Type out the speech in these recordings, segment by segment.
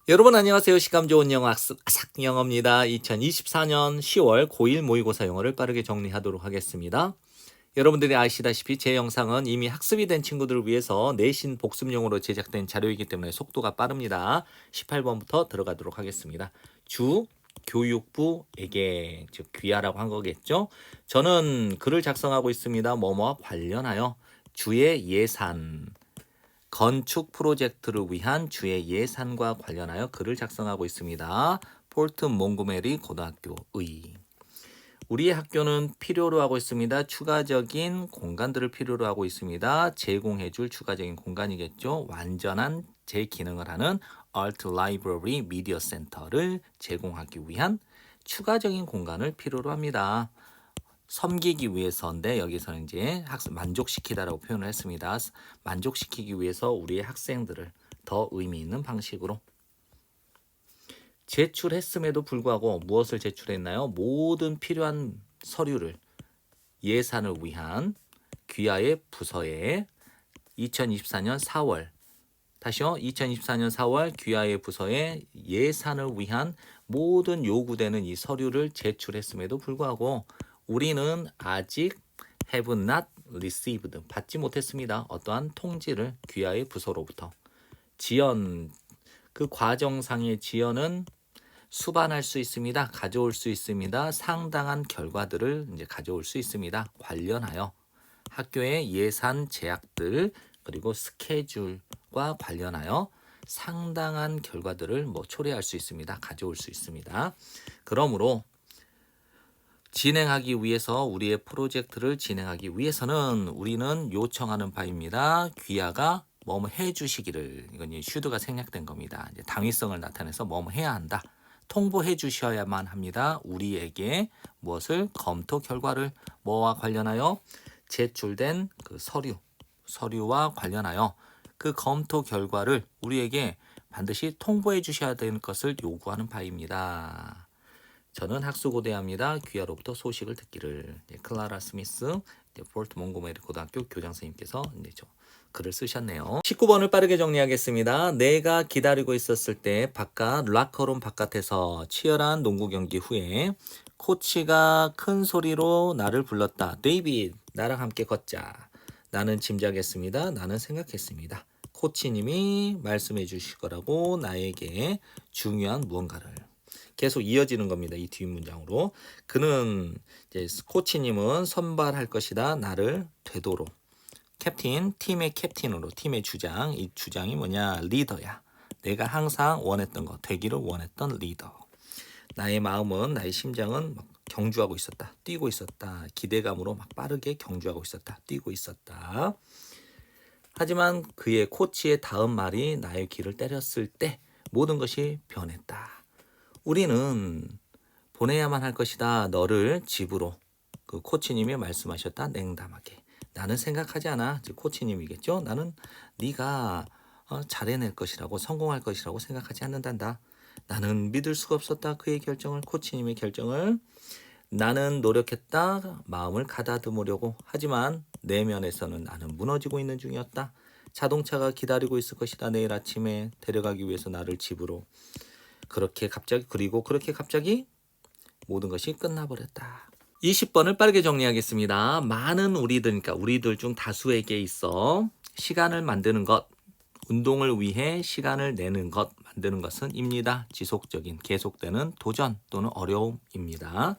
여러분 안녕하세요. 시감 좋은 영어 학습 아삭영어입니다. 2024년 10월 고1 모의고사 영어를 빠르게 정리하도록 하겠습니다. 여러분들이 아시다시피 제 영상은 이미 학습이 된 친구들을 위해서 내신 복습용으로 제작된 자료이기 때문에 속도가 빠릅니다. 18번부터 들어가도록 하겠습니다. 주 교육부에게 즉 귀하라고 한 거겠죠. 저는 글을 작성하고 있습니다. 뭐뭐와 관련하여 주의 예산 건축 프로젝트를 위한 주의 예산과 관련하여 글을 작성하고 있습니다. 폴트 몽고메리 고등학교의 우리의 학교는 필요로 하고 있습니다. 추가적인 공간들을 필요로 하고 있습니다. 제공해줄 추가적인 공간이겠죠. 완전한 재기능을 하는 Art Library Media Center를 제공하기 위한 추가적인 공간을 필요로 합니다. 섬기기 위해서인데 여기서는 이제 학습 만족시키다라고 표현을 했습니다. 만족시키기 위해서 우리의 학생들을 더 의미 있는 방식으로 제출했음에도 불구하고 무엇을 제출했나요? 모든 필요한 서류를 예산을 위한 귀하의 부서에 2024년 4월 다시요. 2024년 4월 귀하의 부서에 예산을 위한 모든 요구되는 이 서류를 제출했음에도 불구하고 우리는 아직 have not received 받지 못했습니다. 어떠한 통지를 귀하의 부서로부터. 지연 그 과정상의 지연은 수반할 수 있습니다. 가져올 수 있습니다. 상당한 결과들을 이제 가져올 수 있습니다. 관련하여 학교의 예산 제약들 그리고 스케줄과 관련하여 상당한 결과들을 초래할 수 있습니다. 가져올 수 있습니다. 그러므로 진행하기 위해서 우리의 프로젝트를 진행하기 위해서는 우리는 요청하는 바입니다. 귀하가 뭐뭐 해주시기를 이건 슈드가 생략된 겁니다. 이제 당위성을 나타내서 뭐뭐 해야 한다. 통보해 주셔야만 합니다. 우리에게 무엇을 검토 결과를 뭐와 관련하여 제출된 그 서류와 관련하여 그 검토 결과를 우리에게 반드시 통보해 주셔야 되는 것을 요구하는 바입니다. 저는 학수고대합니다. 귀하로부터 소식을 듣기를. 클라라 스미스, 폴트 몽고메리 고등학교 교장 선생님께서 글을 쓰셨네요. 19번을 빠르게 정리하겠습니다. 내가 기다리고 있었을 때 바깥 락커룸 바깥에서 치열한 농구 경기 후에 코치가 큰 소리로 나를 불렀다. 데이빗, 나랑 함께 걷자. 나는 짐작했습니다. 나는 생각했습니다. 코치님이 말씀해 주실 거라고 나에게 중요한 무언가를. 계속 이어지는 겁니다. 이 뒷문장으로. 그는 이제 코치님은 선발할 것이다. 나를 되도록. 캡틴, 팀의 캡틴으로 팀의 주장. 이 주장이 뭐냐? 리더야. 내가 항상 원했던 거, 되기를 원했던 리더. 나의 마음은, 나의 심장은 막 경주하고 있었다. 뛰고 있었다. 기대감으로 막 빠르게 경주하고 있었다. 뛰고 있었다. 하지만 그의 코치의 다음 말이 나의 귀를 때렸을 때 모든 것이 변했다. 우리는 보내야만 할 것이다. 너를 집으로. 그 코치님이 말씀하셨다. 냉담하게. 나는 생각하지 않아. 즉 코치님이겠죠. 나는 네가 잘해낼 것이라고 성공할 것이라고 생각하지 않는단다. 나는 믿을 수가 없었다. 그의 결정을 코치님의 결정을. 나는 노력했다. 마음을 가다듬으려고. 하지만 내면에서는 나는 무너지고 있는 중이었다. 자동차가 기다리고 있을 것이다. 내일 아침에 데려가기 위해서 나를 집으로. 그렇게 갑자기 모든 것이 끝나버렸다. 20번을 빠르게 정리하겠습니다. 많은 우리들, 그러니까 우리들 중 다수에게 있어 시간을 만드는 것, 운동을 위해 시간을 내는 것, 만드는 것은 입니다. 지속적인, 계속되는 도전 또는 어려움입니다.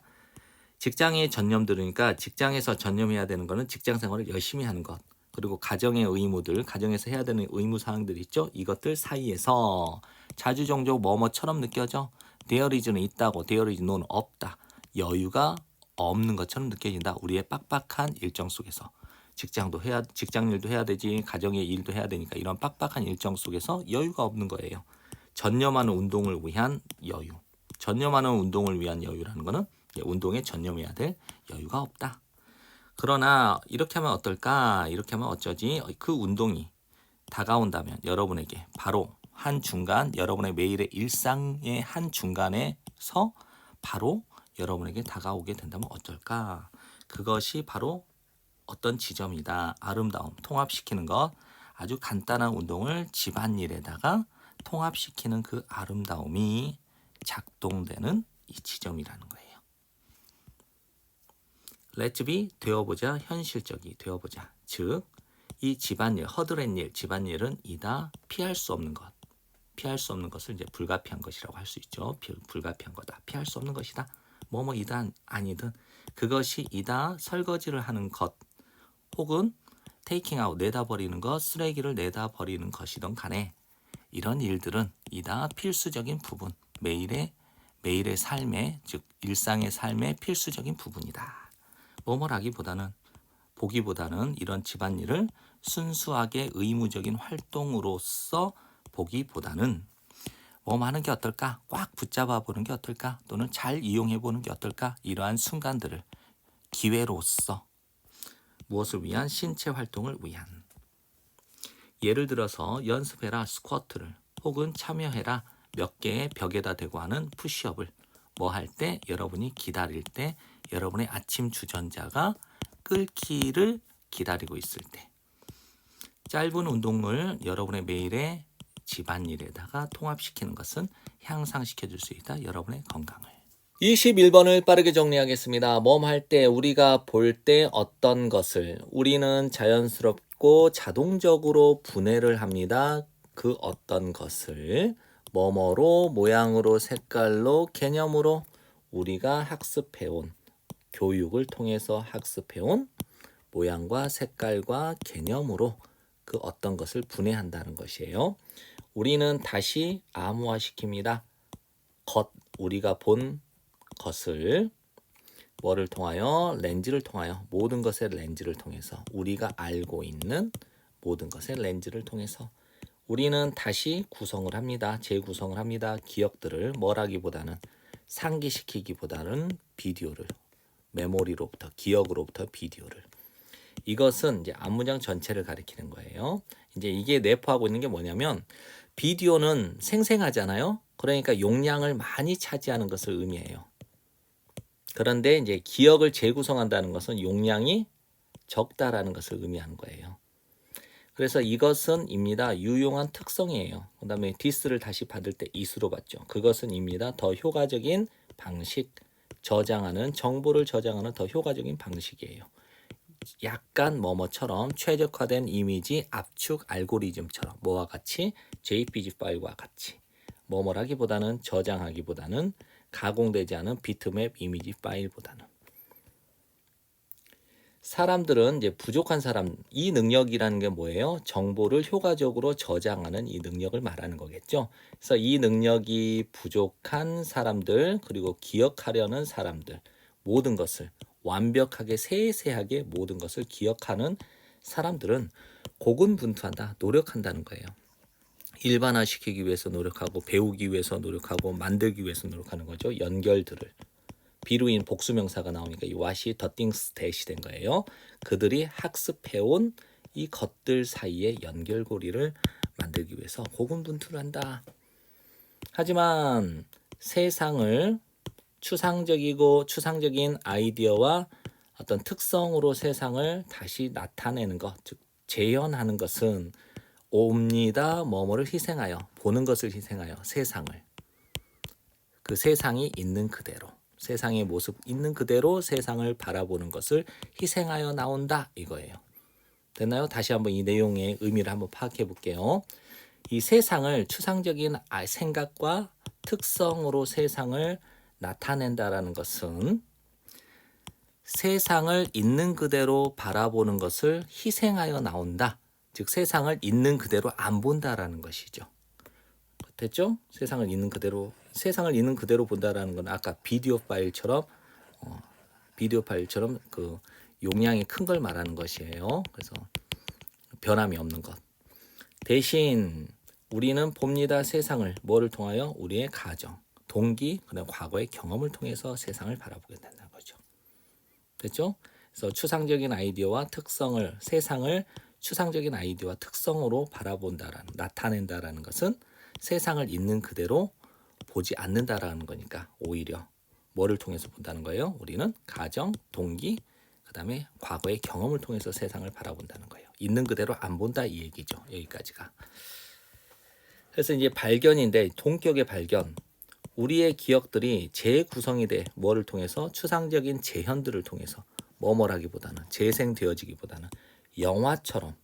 직장에 전념들으니까 직장에서 전념해야 되는 것은 직장 생활을 열심히 하는 것. 그리고 가정의 의무들, 가정에서 해야 되는 의무사항들 있죠. 이것들 사이에서 자주종종 뭐뭐처럼 느껴져. There is는 있다고, there is no는 없다. 여유가 없는 것처럼 느껴진다. 우리의 빡빡한 일정 속에서. 직장일도 해야 되지, 가정의 일도 해야 되니까 이런 빡빡한 일정 속에서 여유가 없는 거예요. 전념하는 운동을 위한 여유. 전념하는 운동을 위한 여유라는 거는 운동에 전념해야 될 여유가 없다. 그러나 이렇게 하면 어떨까? 이렇게 하면 어쩌지? 그 운동이 다가온다면 여러분에게 바로 한중간 여러분의 매일의 일상의 한중간에서 바로 여러분에게 다가오게 된다면 어떨까? 그것이 바로 어떤 지점이다. 아름다움, 통합시키는 것. 아주 간단한 운동을 집안일에다가 통합시키는 그 아름다움이 작동되는 이 지점이라는 거예요. Let's be 되어보자, 현실적이 되어보자. 즉, 이 집안일, 허드렛 일, 집안일은 이다 피할 수 없는 것. 피할 수 없는 것을 이제 불가피한 것이라고 할 수 있죠. 불가피한 거다. 피할 수 없는 것이다. 뭐뭐이든 아니든 그것이 이다 설거지를 하는 것 혹은 taking out 내다버리는 것, 쓰레기를 내다버리는 것이든 간에 이런 일들은 이다 필수적인 부분, 매일의 삶의 즉 일상의 삶의 필수적인 부분이다. 뭐뭐라기보다는 보기보다는 이런 집안일을 순수하게 의무적인 활동으로서 보기보다는 뭐 하는 게 어떨까? 꽉 붙잡아 보는 게 어떨까? 또는 잘 이용해 보는 게 어떨까? 이러한 순간들을 기회로서 무엇을 위한? 신체 활동을 위한. 예를 들어서 연습해라 스쿼트를 혹은 참여해라 몇 개의 벽에다 대고 하는 푸시업을 뭐 할 때? 여러분이 기다릴 때 여러분의 아침 주전자가 끓기를 기다리고 있을 때 짧은 운동을 여러분의 매일의 집안일에다가 통합시키는 것은 향상시켜 줄 수 있다. 여러분의 건강을. 21번을 빠르게 정리하겠습니다. 할 때 우리가 볼 때 어떤 것을 우리는 자연스럽고 자동적으로 분해를 합니다. 그 어떤 것을 뭐뭐로 모양으로 색깔로 개념으로 우리가 학습해온 교육을 통해서 학습해온 모양과 색깔과 개념으로 그 어떤 것을 분해한다는 것이에요. 우리는 다시 암호화시킵니다. 우리가 본 것을 뭐를 통하여? 렌즈를 통하여 모든 것의 렌즈를 통해서 우리가 알고 있는 모든 것의 렌즈를 통해서 우리는 다시 구성을 합니다. 재구성을 합니다. 기억들을 뭐라기보다는 상기시키기보다는 비디오를 메모리로부터 기억으로부터 비디오를 이것은 이제 앞문장 전체를 가리키는 거예요. 이제 이게 내포하고 있는 게 뭐냐면 비디오는 생생하잖아요. 그러니까 용량을 많이 차지하는 것을 의미해요. 그런데 이제 기억을 재구성한다는 것은 용량이 적다라는 것을 의미하는 거예요. 그래서 이것은 입니다. 유용한 특성이에요. 그 다음에 디스를 다시 받을 때 이수로 받죠. 그것은 입니다. 더 효과적인 방식, 정보를 저장하는 더 효과적인 방식이에요. 약간 뭐뭐처럼 최적화된 이미지 압축 알고리즘처럼 뭐와 같이 JPG 파일과 같이 뭐뭐라기보다는 저장하기보다는 가공되지 않은 비트맵 이미지 파일보다는 사람들은 이제 부족한 사람 이 능력이라는 게 뭐예요? 정보를 효과적으로 저장하는 이 능력을 말하는 거겠죠. 그래서 이 능력이 부족한 사람들 그리고 기억하려는 사람들 모든 것을 완벽하게 세세하게 모든 것을 기억하는 사람들은 고군분투한다, 노력한다는 거예요. 일반화시키기 위해서 노력하고 배우기 위해서 노력하고 만들기 위해서 노력하는 거죠. 연결들을. 비루인 복수명사가 나오니까 이 what이 the things that이 된 거예요. 그들이 학습해온 이 것들 사이의 연결고리를 만들기 위해서 고군분투를 한다. 하지만 세상을 추상적인 아이디어와 어떤 특성으로 세상을 다시 나타내는 것, 즉 재현하는 것은 옵니다. 뭐뭐를 희생하여 보는 것을 희생하여 세상을 그 세상이 있는 그대로 세상의 모습 있는 그대로 세상을 바라보는 것을 희생하여 나온다 이거예요. 됐나요? 다시 한번 이 내용의 의미를 한번 파악해 볼게요. 이 세상을 추상적인 생각과 특성으로 세상을 나타낸다라는 것은 세상을 있는 그대로 바라보는 것을 희생하여 나온다. 즉 세상을 있는 그대로 안 본다라는 것이죠. 됐죠? 세상을 있는 그대로 본다라는 건 아까 비디오 파일처럼 그 용량이 큰 걸 말하는 것이에요. 그래서 변함이 없는 것. 대신 우리는 봅니다. 세상을 뭐를 통하여? 우리의 가정, 동기, 그다음 과거의 경험을 통해서 세상을 바라보게 된다는 거죠. 됐죠? 그래서 추상적인 아이디어와 특성을 세상을 추상적인 아이디어와 특성으로 나타낸다라는 것은 세상을 있는 그대로 보지 않는다라는 거니까 오히려 뭐를 통해서 본다는 거예요? 우리는 가정, 동기, 그다음에 과거의 경험을 통해서 세상을 바라본다는 거예요. 있는 그대로 안 본다 이 얘기죠. 여기까지가. 그래서 이제 발견인데 동격의 발견. 우리의 기억들이 재구성이 돼 뭐를 통해서 추상적인 재현들을 통해서 뭐뭐라기보다는 재생되어지기보다는 영화처럼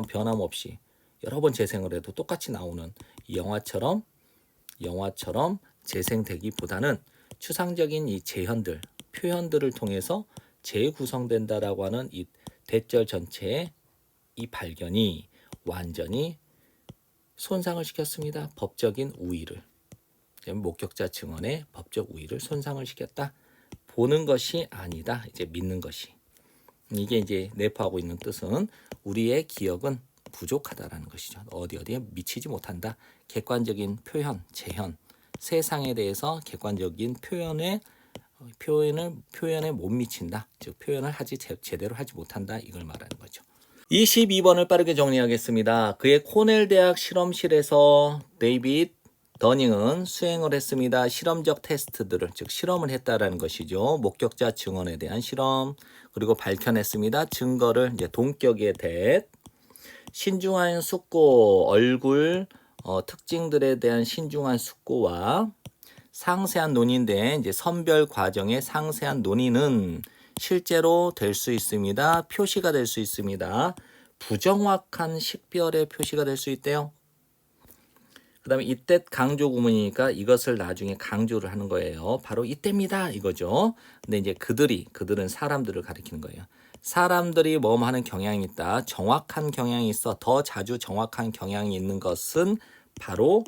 변함없이 여러 번 재생을 해도 똑같이 나오는 이 영화처럼 재생되기보다는 추상적인 이 재현들 표현들을 통해서 재구성된다라고 하는 이 대절 전체의 이 발견이 완전히 손상을 시켰습니다. 법적인 우위를. 목격자 증언의 법적 우위를 손상을 시켰다. 보는 것이 아니다. 이제 믿는 것이. 이게 이제 내포하고 있는 뜻은 우리의 기억은 부족하다라는 것이죠. 어디에 미치지 못한다. 객관적인 표현, 재현, 세상에 대해서 객관적인 표현에 못 미친다. 즉 표현을 제대로 하지 못한다. 이걸 말하는 거죠. 22번을 빠르게 정리하겠습니다. 그의 코넬 대학 실험실에서 데이빗 더닝은 수행을 했습니다. 실험적 테스트들을, 즉 실험을 했다라는 것이죠. 목격자 증언에 대한 실험, 그리고 밝혀냈습니다. 증거를 이제 동격의 대, 신중한 숙고, 얼굴 특징들에 대한 신중한 숙고와 상세한 논의인데 이제 선별 과정의 상세한 논의는 실제로 될 수 있습니다. 표시가 될 수 있습니다. 부정확한 식별의 표시가 될 수 있대요. 그 다음에 이때 강조 구문이니까 이것을 나중에 강조를 하는 거예요. 바로 이때입니다. 이거죠. 근데 이제 그들은 사람들을 가리키는 거예요. 사람들이 뭐뭐 하는 경향이 있다. 정확한 경향이 있어. 더 자주 정확한 경향이 있는 것은 바로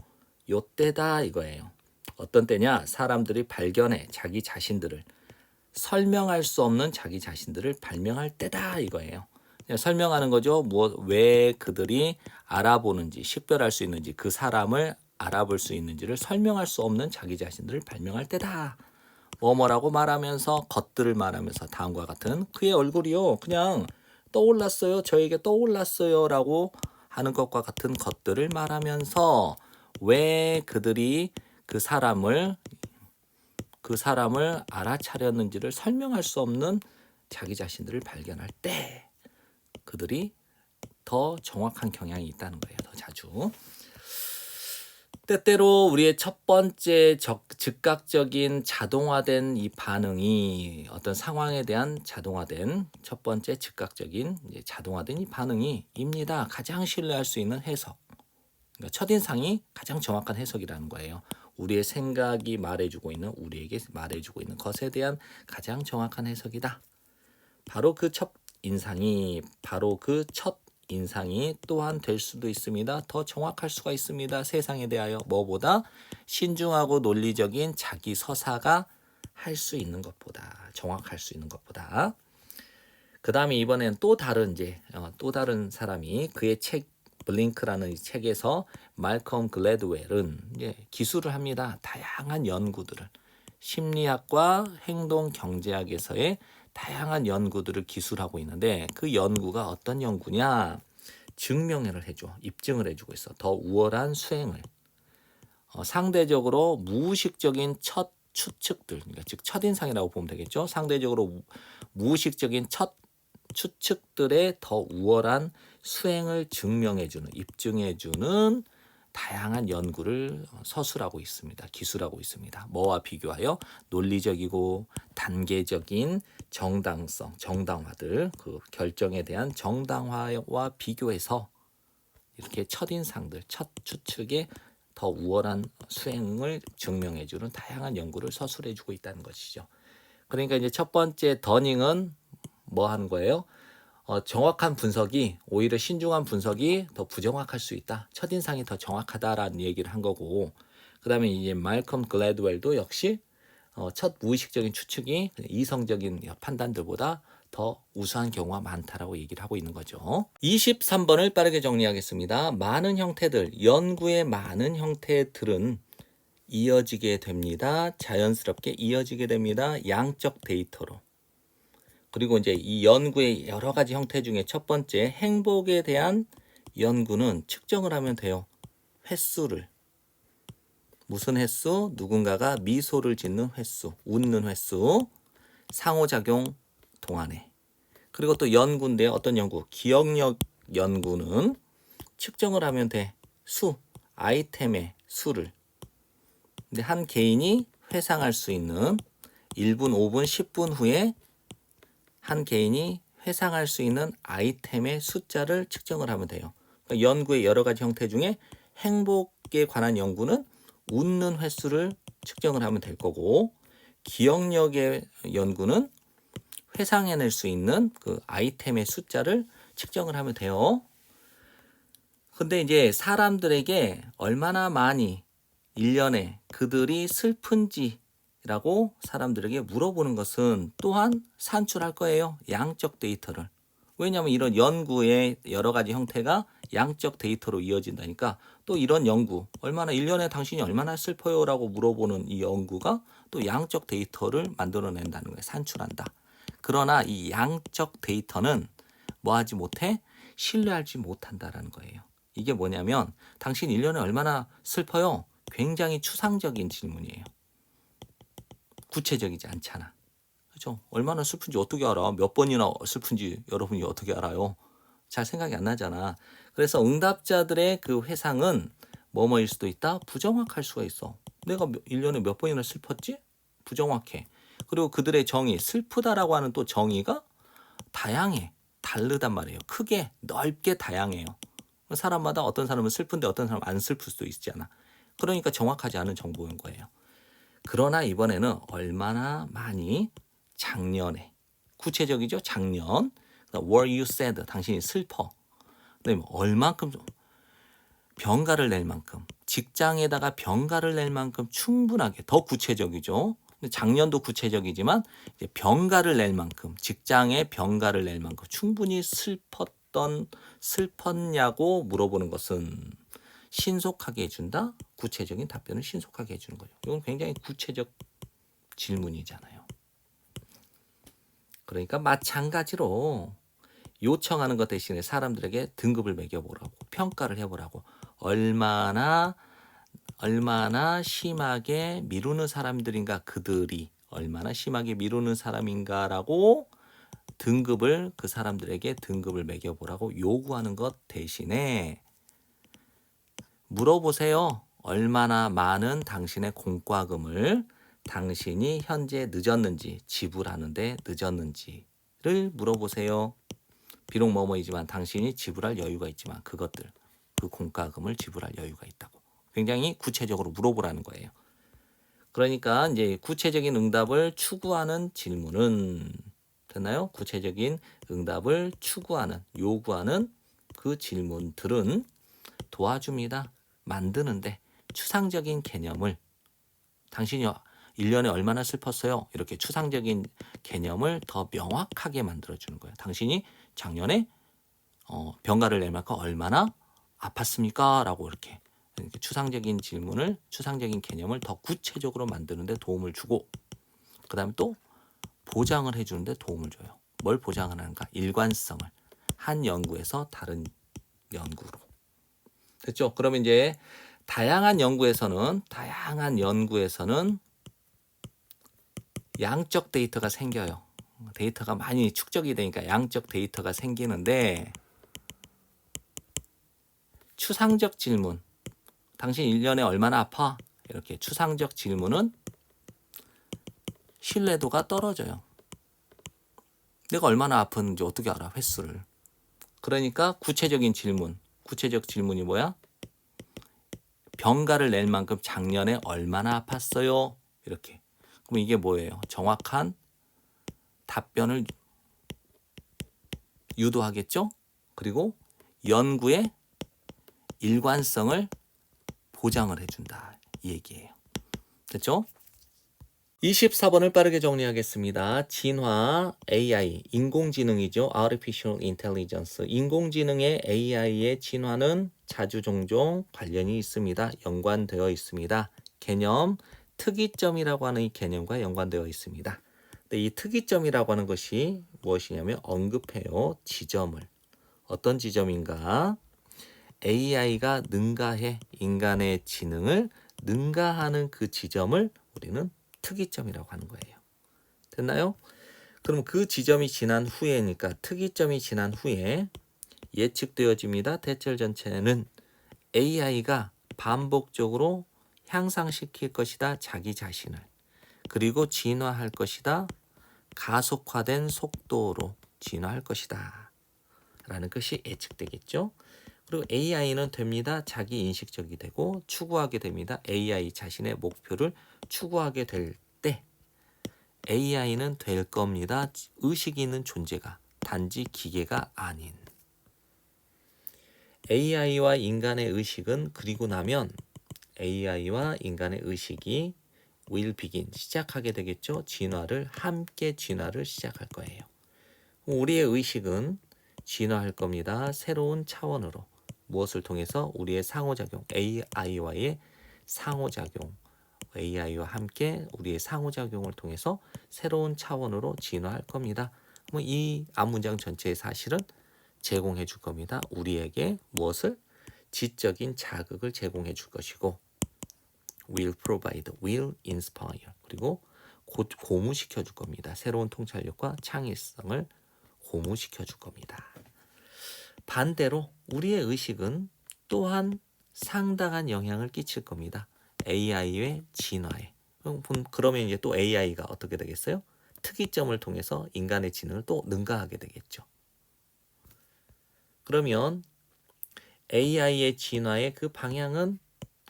요때다 이거예요. 어떤 때냐? 사람들이 발견해 자기 자신들을 설명할 수 없는 자기 자신들을 발명할 때다 이거예요. 설명하는 거죠. 왜 그들이 알아보는지, 식별할 수 있는지, 그 사람을 알아볼 수 있는지를 설명할 수 없는 자기 자신들을 발명할 때다. 뭐라고 말하면서 것들을 말하면서 다음과 같은 그의 얼굴이요. 그냥 떠올랐어요. 저에게 떠올랐어요. 라고 하는 것과 같은 것들을 말하면서 왜 그들이 그 사람을 알아차렸는지를 설명할 수 없는 자기 자신들을 발견할 때 그들이 더 정확한 경향이 있다는 거예요. 더 자주. 때때로 우리의 첫 번째 즉각적인 자동화된 이 반응이 어떤 상황에 대한 자동화된 첫 번째 즉각적인 자동화된 이 반응이입니다. 가장 신뢰할 수 있는 해석. 그러니까 첫인상이 가장 정확한 해석이라는 거예요. 우리의 생각이 우리에게 말해주고 있는 것에 대한 가장 정확한 해석이다. 바로 그 첫 인상이 또한 될 수도 있습니다. 더 정확할 수가 있습니다. 세상에 대하여 뭐보다 신중하고 논리적인 자기 서사가 할 수 있는 것보다 정확할 수 있는 것보다. 그 다음에 이번엔 또 다른 사람이 그의 책 블링크라는 이 책에서 말컴 글래드웰은 기술을 합니다. 다양한 연구들을 심리학과 행동 경제학에서의 다양한 연구들을 기술하고 있는데 그 연구가 어떤 연구냐? 입증을 해주고 있어. 더 우월한 수행을. 상대적으로 무의식적인 첫 추측들, 그러니까 즉 첫인상이라고 보면 되겠죠. 상대적으로 무의식적인 첫 추측들의 더 우월한 수행을 입증해주는 다양한 연구를 서술하고 있습니다. 기술하고 있습니다. 뭐와 비교하여? 논리적이고 단계적인 정당화들, 그 결정에 대한 정당화와 비교해서 이렇게 첫인상들, 첫 추측의 더 우월한 수행을 증명해주는 다양한 연구를 서술해주고 있다는 것이죠. 그러니까 이제 첫 번째 더닝은 뭐 하는 거예요? 정확한 분석이 오히려 신중한 분석이 더 부정확할 수 있다. 첫인상이 더 정확하다라는 얘기를 한 거고, 그 다음에 이제 말컴 글래드웰도 역시 첫 무의식적인 추측이 이성적인 판단들보다 더 우수한 경우가 많다라고 얘기를 하고 있는 거죠. 23번을 빠르게 정리하겠습니다. 연구의 많은 형태들은 이어지게 됩니다. 자연스럽게 이어지게 됩니다. 양적 데이터로. 그리고 이제 이 연구의 여러 가지 형태 중에 첫 번째 행복에 대한 연구는 측정을 하면 돼요. 횟수를. 무슨 횟수? 누군가가 미소를 짓는 횟수, 웃는 횟수, 상호작용 동안에. 그리고 또 연구인데 어떤 연구? 기억력 연구는 측정을 하면 돼. 아이템의 수를, 근데 한 개인이 회상할 수 있는 1분, 5분, 10분 후에 한 개인이 회상할 수 있는 아이템의 숫자를 측정을 하면 돼요. 그러니까 연구의 여러 가지 형태 중에 행복에 관한 연구는 웃는 횟수를 측정을 하면 될 거고, 기억력의 연구는 회상해낼 수 있는 그 아이템의 숫자를 측정을 하면 돼요. 근데 이제 사람들에게 얼마나 많이 1년에 그들이 슬픈지라고 사람들에게 물어보는 것은 또한 산출할 거예요. 양적 데이터를. 왜냐하면 이런 연구의 여러 가지 형태가 양적 데이터로 이어진다니까, 또 이런 연구, 얼마나 1년에 당신이 얼마나 슬퍼요? 라고 물어보는 이 연구가 또 양적 데이터를 만들어낸다는 거예요. 산출한다. 그러나 이 양적 데이터는 뭐 하지 못해? 신뢰하지 못한다라는 거예요. 이게 뭐냐면, 당신 1년에 얼마나 슬퍼요? 굉장히 추상적인 질문이에요. 구체적이지 않잖아. 그죠? 얼마나 슬픈지 어떻게 알아? 몇 번이나 슬픈지 여러분이 어떻게 알아요? 잘 생각이 안 나잖아. 그래서 응답자들의 그 회상은 뭐뭐일 수도 있다? 부정확할 수가 있어. 내가 1년에 몇 번이나 슬펐지? 부정확해. 그리고 그들의 정의, 슬프다라고 하는 또 정의가 다양해. 다르단 말이에요. 크게, 넓게 다양해요. 사람마다 어떤 사람은 슬픈데 어떤 사람은 안 슬플 수도 있잖아. 그러니까 정확하지 않은 정보인 거예요. 그러나 이번에는 얼마나 많이 작년에, 구체적이죠? 작년. Were you sad? 당신이 슬퍼. 그다음에 얼만큼 병가를 낼 만큼, 직장에다가 병가를 낼 만큼 충분하게, 더 구체적이죠. 작년도 구체적이지만 이제 병가를 낼 만큼, 직장에 병가를 낼 만큼 충분히 슬펐냐고 물어보는 것은 신속하게 해준다. 구체적인 답변을 신속하게 해주는 거죠. 이건 굉장히 구체적 질문이잖아요. 그러니까 마찬가지로 요청하는 것 대신에 사람들에게 등급을 매겨보라고, 평가를 해보라고, 얼마나 심하게 미루는 사람들인가, 그들이 얼마나 심하게 미루는 사람인가라고 등급을, 그 사람들에게 등급을 매겨보라고 요구하는 것 대신에 물어보세요. 얼마나 많은 당신의 공과금을 당신이 현재 늦었는지, 지불하는데 늦었는지를 물어보세요. 비록 뭐뭐이지만 당신이 지불할 여유가 있지만 그것들, 그 공과금을 지불할 여유가 있다고 굉장히 구체적으로 물어보라는 거예요. 그러니까 이제 구체적인 응답을 추구하는 질문은, 됐나요? 구체적인 응답을 추구하는, 요구하는 그 질문들은 도와줍니다. 만드는데 추상적인 개념을, 당신이 1년에 얼마나 슬펐어요? 이렇게 추상적인 개념을 더 명확하게 만들어주는 거예요. 당신이 작년에 병가를 낼 만큼 얼마나 아팠습니까? 라고 이렇게 추상적인 질문을, 추상적인 개념을 더 구체적으로 만드는 데 도움을 주고, 그 다음에 또 보장을 해주는 데 도움을 줘요. 뭘 보장하는가? 일관성을. 한 연구에서 다른 연구로. 됐죠? 그러면 이제 다양한 연구에서는 양적 데이터가 생겨요. 데이터가 많이 축적이 되니까 양적 데이터가 생기는데, 추상적 질문, 당신 1년에 얼마나 아파? 이렇게 추상적 질문은 신뢰도가 떨어져요. 내가 얼마나 아픈지 어떻게 알아? 횟수를. 그러니까 구체적인 질문, 구체적 질문이 뭐야? 병가를 낼 만큼 작년에 얼마나 아팠어요? 이렇게. 그럼 이게 뭐예요? 정확한 답변을 유도하겠죠? 그리고 연구의 일관성을 보장을 해준다. 이 얘기예요. 됐죠? 24번을 빠르게 정리하겠습니다. 진화, AI, 인공지능이죠. Artificial Intelligence. 인공지능의 AI의 진화는 자주 종종 관련이 있습니다. 연관되어 있습니다. 개념, 특이점이라고 하는 이 개념과 연관되어 있습니다. 근데 이 특이점이라고 하는 것이 무엇이냐면 언급해요. 지점을. 어떤 지점인가? AI가 능가해, 인간의 지능을 능가하는 그 지점을 우리는 특이점이라고 하는 거예요. 됐나요? 그럼 그 지점이 지난 후에니까, 특이점이 지난 후에 예측되어집니다. 대체 전체는 AI가 반복적으로 향상시킬 것이다. 자기 자신을. 그리고 진화할 것이다. 가속화된 속도로 진화할 것이다. 라는 것이 예측되겠죠. 그리고 AI는 됩니다. 자기 인식적이 되고 추구하게 됩니다. AI 자신의 목표를 추구하게 될 때 AI는 될 겁니다. 의식이 있는 존재가 단지 기계가 아닌. AI와 인간의 의식은 그리고 나면 AI와 인간의 의식이 will begin 시작하게 되겠죠. 함께 진화를 시작할 거예요. 우리의 의식은 진화할 겁니다. 새로운 차원으로. 무엇을 통해서? 우리의 상호작용, AI와의 상호작용, AI와 함께 우리의 상호작용을 통해서 새로운 차원으로 진화할 겁니다. 이 앞문장 전체의 사실은 제공해 줄 겁니다. 우리에게 무엇을? 지적인 자극을 제공해 줄 것이고 will provide, will inspire 그리고 고무시켜 줄 겁니다. 새로운 통찰력과 창의성을 고무시켜 줄 겁니다. 반대로 우리의 의식은 또한 상당한 영향을 끼칠 겁니다. AI의 진화에. 그러면 이제 또 AI가 어떻게 되겠어요? 특이점을 통해서 인간의 지능을 또 능가하게 되겠죠. 그러면 AI의 진화의 그 방향은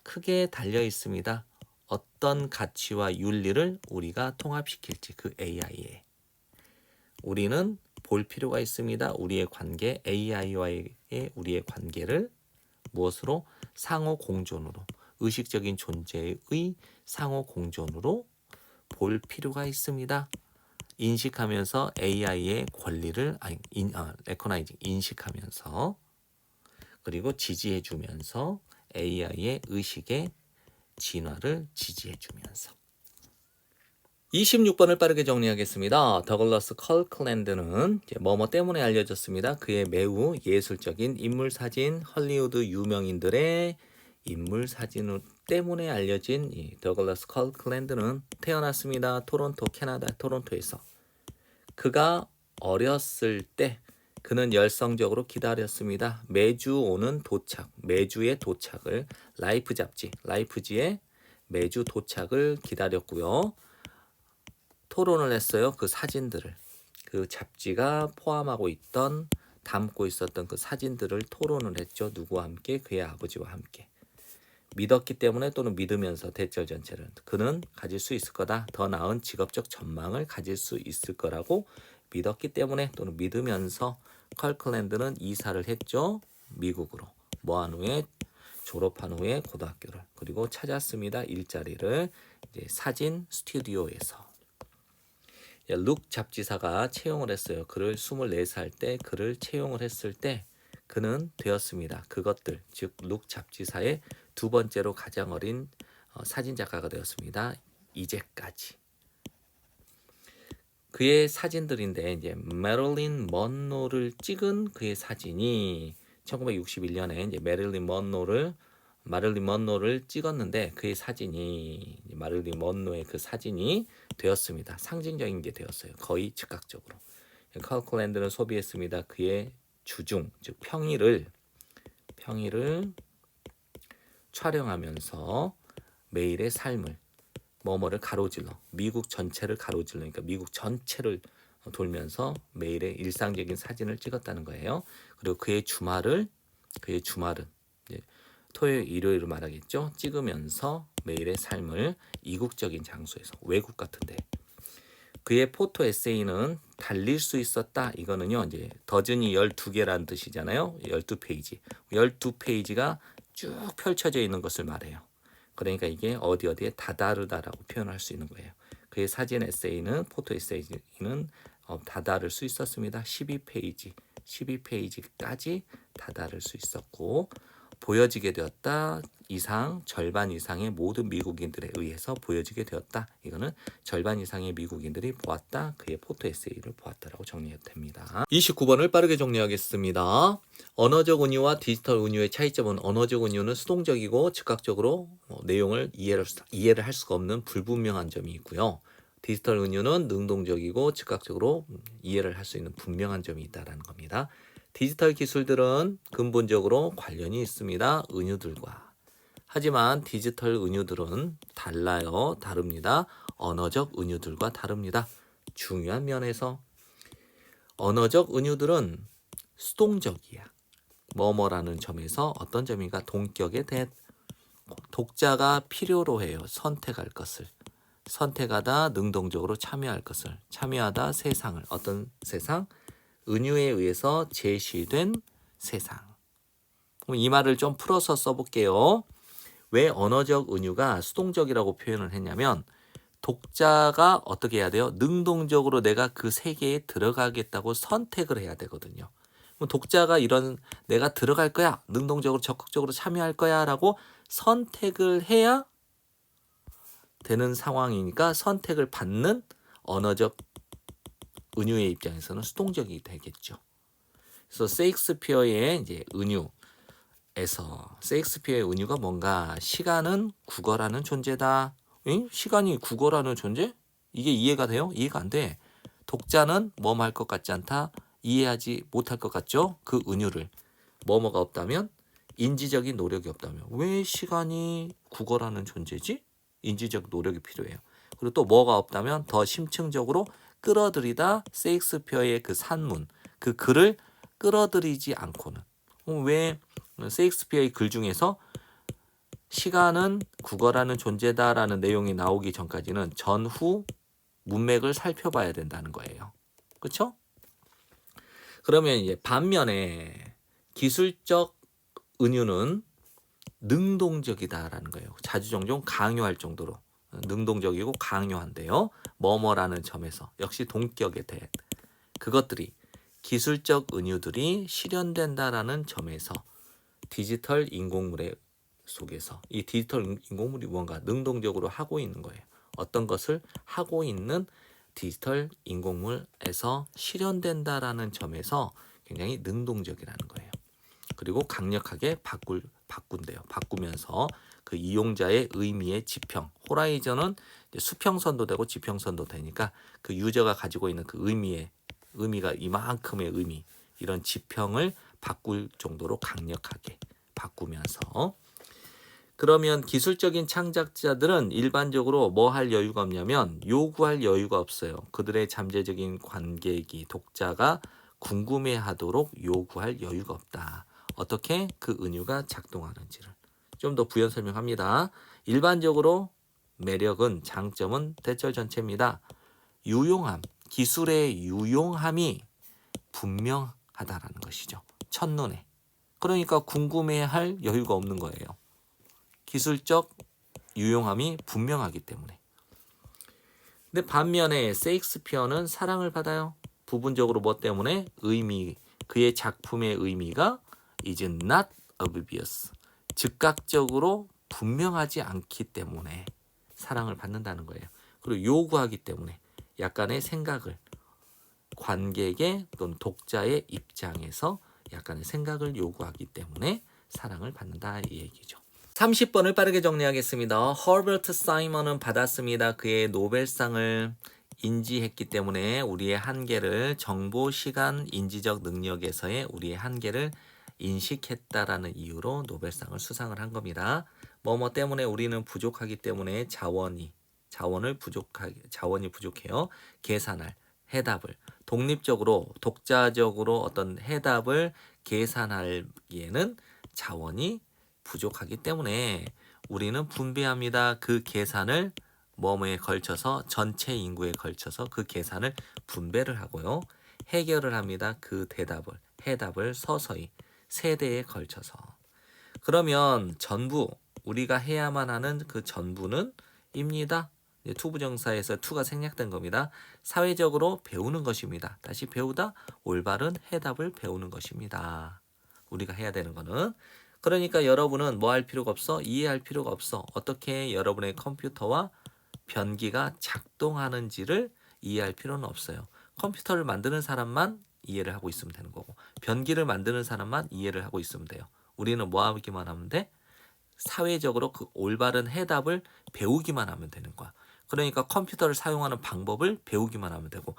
크게 달려 있습니다. 어떤 가치와 윤리를 우리가 통합시킬지 그 AI에. 우리는 볼 필요가 있습니다. 우리의 관계, AI와의 우리의 관계를 무엇으로? 상호 공존으로, 의식적인 존재의 상호 공존으로 볼 필요가 있습니다. 인식하면서 AI의 권리를 레코나이징 인식하면서 그리고 지지해주면서 AI의 의식의 진화를 지지해주면서 26번을 빠르게 정리하겠습니다. 더글러스 컬클랜드는 뭐뭐 때문에 알려졌습니다. 그의 매우 예술적인 인물사진, 헐리우드 유명인들의 인물사진 때문에 알려진 이 더글러스 컬클랜드는 태어났습니다. 토론토, 캐나다 토론토에서. 그가 어렸을 때 그는 열성적으로 기다렸습니다. 매주 오는 도착, 매주의 도착을 라이프 잡지, 라이프지의 매주 도착을 기다렸고요. 토론을 했어요. 그 사진들을. 그 잡지가 포함하고 있던 담고 있었던 그 사진들을 토론을 했죠. 누구와 함께? 그의 아버지와 함께. 믿었기 때문에 또는 믿으면서 대절 전체를 그는 가질 수 있을 거다. 더 나은 직업적 전망을 가질 수 있을 거라고 믿었기 때문에 또는 믿으면서 컬클랜드는 이사를 했죠. 미국으로. 뭐한 후에 졸업한 후에 고등학교를 그리고 찾았습니다. 일자리를 이제 사진 스튜디오에서. 룩 잡지사가 채용을 했어요. 그를 24살 때 그를 채용을 했을 때 그는 되었습니다. 그것들 즉 룩 잡지사의 두 번째로 가장 어린 사진작가가 되었습니다. 이제까지. 그의 사진들인데 이제 메릴린 먼로를 찍은 그의 사진이 1961년에 이제 마릴린 먼로를 찍었는데 그의 사진이 마릴린 먼로의 그 사진이 되었습니다. 상징적인 게 되었어요. 거의 즉각적으로. 컬클랜드는 소비했습니다. 그의 주중 즉 평일을 촬영하면서 매일의 삶을 뭐뭐를 가로질러 미국 전체를 가로질러 그러니까 미국 전체를 돌면서 매일의 일상적인 사진을 찍었다는 거예요. 그리고 그의 주말은 이제 토요일 일요일을 말하겠죠. 찍으면서 매일의 삶을 이국적인 장소에서 외국 같은데 그의 포토 에세이는 달릴 수 있었다. 이거는요. 이제 더즌이 12개라는 뜻이잖아요. 12페이지. 12페이지가 쭉 펼쳐져 있는 것을 말해요. 그러니까 이게 어디에 다다르다라고 표현할 수 있는 거예요. 그의 사진 에세이는 포토 에세이는 다다를 수 있었습니다. 12페이지까지 다다를 수 있었고 보여지게 되었다. 절반 이상의 모든 미국인들에 의해서 보여지게 되었다. 이거는 절반 이상의 미국인들이 보았다. 그의 포토 에세이를 보았다라고 정리해도 됩니다. 29번을 빠르게 정리하겠습니다. 언어적 은유와 디지털 은유의 차이점은 언어적 은유는 수동적이고 즉각적으로 내용을 이해를 할 수가 없는 불분명한 점이 있고요. 디지털 은유는 능동적이고 즉각적으로 이해를 할 수 있는 분명한 점이 있다는 겁니다. 디지털 기술들은 근본적으로 관련이 있습니다. 은유들과. 하지만 디지털 은유들은 달라요. 다릅니다. 언어적 은유들과 다릅니다. 중요한 면에서 언어적 은유들은 수동적이야. 뭐뭐라는 점에서 어떤 점인가 동격에 대해 독자가 필요로 해요. 선택할 것을. 선택하다 능동적으로 참여할 것을. 참여하다 세상을. 어떤 세상? 은유에 의해서 제시된 세상. 그럼 이 말을 좀 풀어서 써볼게요. 왜 언어적 은유가 수동적이라고 표현을 했냐면 독자가 어떻게 해야 돼요? 능동적으로 내가 그 세계에 들어가겠다고 선택을 해야 되거든요. 그럼 독자가 이런 내가 들어갈 거야, 능동적으로 적극적으로 참여할 거야 라고 선택을 해야 되는 상황이니까 선택을 받는 언어적 은유의 입장에서는 수동적이 되겠죠. 그래서 셰익스피어의 이제 은유에서 셰익스피어의 은유가 뭔가 시간은 국어라는 존재다. 응? 시간이 국어라는 존재? 이게 이해가 돼요? 이해가 안 돼. 독자는 뭐뭐 할 것 같지 않다. 이해하지 못할 것 같죠? 그 은유를. 뭐뭐가 없다면 인지적인 노력이 없다면 왜 시간이 국어라는 존재지? 인지적 노력이 필요해요. 그리고 또 뭐가 없다면 더 심층적으로 끌어들이다 셰익스피어의 그 산문, 그 글을 끌어들이지 않고는 왜 셰익스피어의 글 중에서 시간은 국어라는 존재다라는 내용이 나오기 전까지는 전후 문맥을 살펴봐야 된다는 거예요. 그렇죠? 그러면 이제 반면에 기술적 은유는 능동적이다라는 거예요. 자주 종종 강요할 정도로 능동적이고 강요한데요. 뭐뭐라는 점에서 역시 동격에 대해 그것들이 기술적 은유들이 실현된다라는 점에서 디지털 인공물의 속에서 이 디지털 인공물이 뭔가 능동적으로 하고 있는 거예요. 어떤 것을 하고 있는 디지털 인공물에서 실현된다라는 점에서 굉장히 능동적이라는 거예요. 그리고 강력하게 바꾼대요. 바꾸면서 그 이용자의 의미의 지평, 호라이즌은 수평선도 되고 지평선도 되니까 그 유저가 가지고 있는 그 의미가 이만큼의 의미, 이런 지평을 바꿀 정도로 강력하게 바꾸면서 그러면 기술적인 창작자들은 일반적으로 뭐 할 여유가 없냐면 요구할 여유가 없어요. 그들의 잠재적인 관객이 독자가 궁금해하도록 요구할 여유가 없다. 어떻게 그 은유가 작동하는지를 좀 더 부연 설명합니다. 일반적으로 매력은 장점은 대절 전체입니다. 유용함, 기술의 유용함이 분명하다라는 것이죠. 첫눈에. 그러니까 궁금해할 여유가 없는 거예요. 기술적 유용함이 분명하기 때문에. 근데 반면에 셰익스피어는 사랑을 받아요. 부분적으로 뭐 때문에? 의미, 그의 작품의 의미가 is not obvious. 즉각적으로 분명하지 않기 때문에 사랑을 받는다는 거예요. 그리고 요구하기 때문에 약간의 생각을 관객의 또는 독자의 입장에서 약간의 생각을 요구하기 때문에 사랑을 받는다 이 얘기죠. 30번을 빠르게 정리하겠습니다. 허버트 사이먼은 받았습니다. 그의 노벨상을 인지했기 때문에 우리의 한계를 정보, 시간, 인지적 능력에서의 우리의 한계를 인식했다라는 이유로 노벨상을 수상을 한 겁니다. 뭐뭐 때문에 우리는 부족하기 때문에 자원이 부족해요. 계산할 해답을 독립적으로 독자적으로 어떤 해답을 계산하기에는 자원이 부족하기 때문에 우리는 분배합니다. 그 계산을 뭐뭐에 걸쳐서 전체 인구에 걸쳐서 그 계산을 분배를 하고요. 해결을 합니다. 그 해답을 서서히 세대에 걸쳐서. 그러면 전부 우리가 해야만 하는 그 전부는 입니다. 투부정사에서 투가 생략된 겁니다. 사회적으로 배우는 것입니다. 다시 배우다 올바른 해답을 배우는 것입니다. 우리가 해야 되는 거는 그러니까 여러분은 뭐 할 필요가 없어? 이해할 필요가 없어. 어떻게 여러분의 컴퓨터와 변기가 작동하는지를 이해할 필요는 없어요. 컴퓨터를 만드는 사람만 이해를 하고 있으면 되는 거고 변기를 만드는 사람만 이해를 하고 있으면 돼요. 우리는 뭐 하기만 하면 돼? 사회적으로 그 올바른 해답을 배우기만 하면 되는 거야. 그러니까 컴퓨터를 사용하는 방법을 배우기만 하면 되고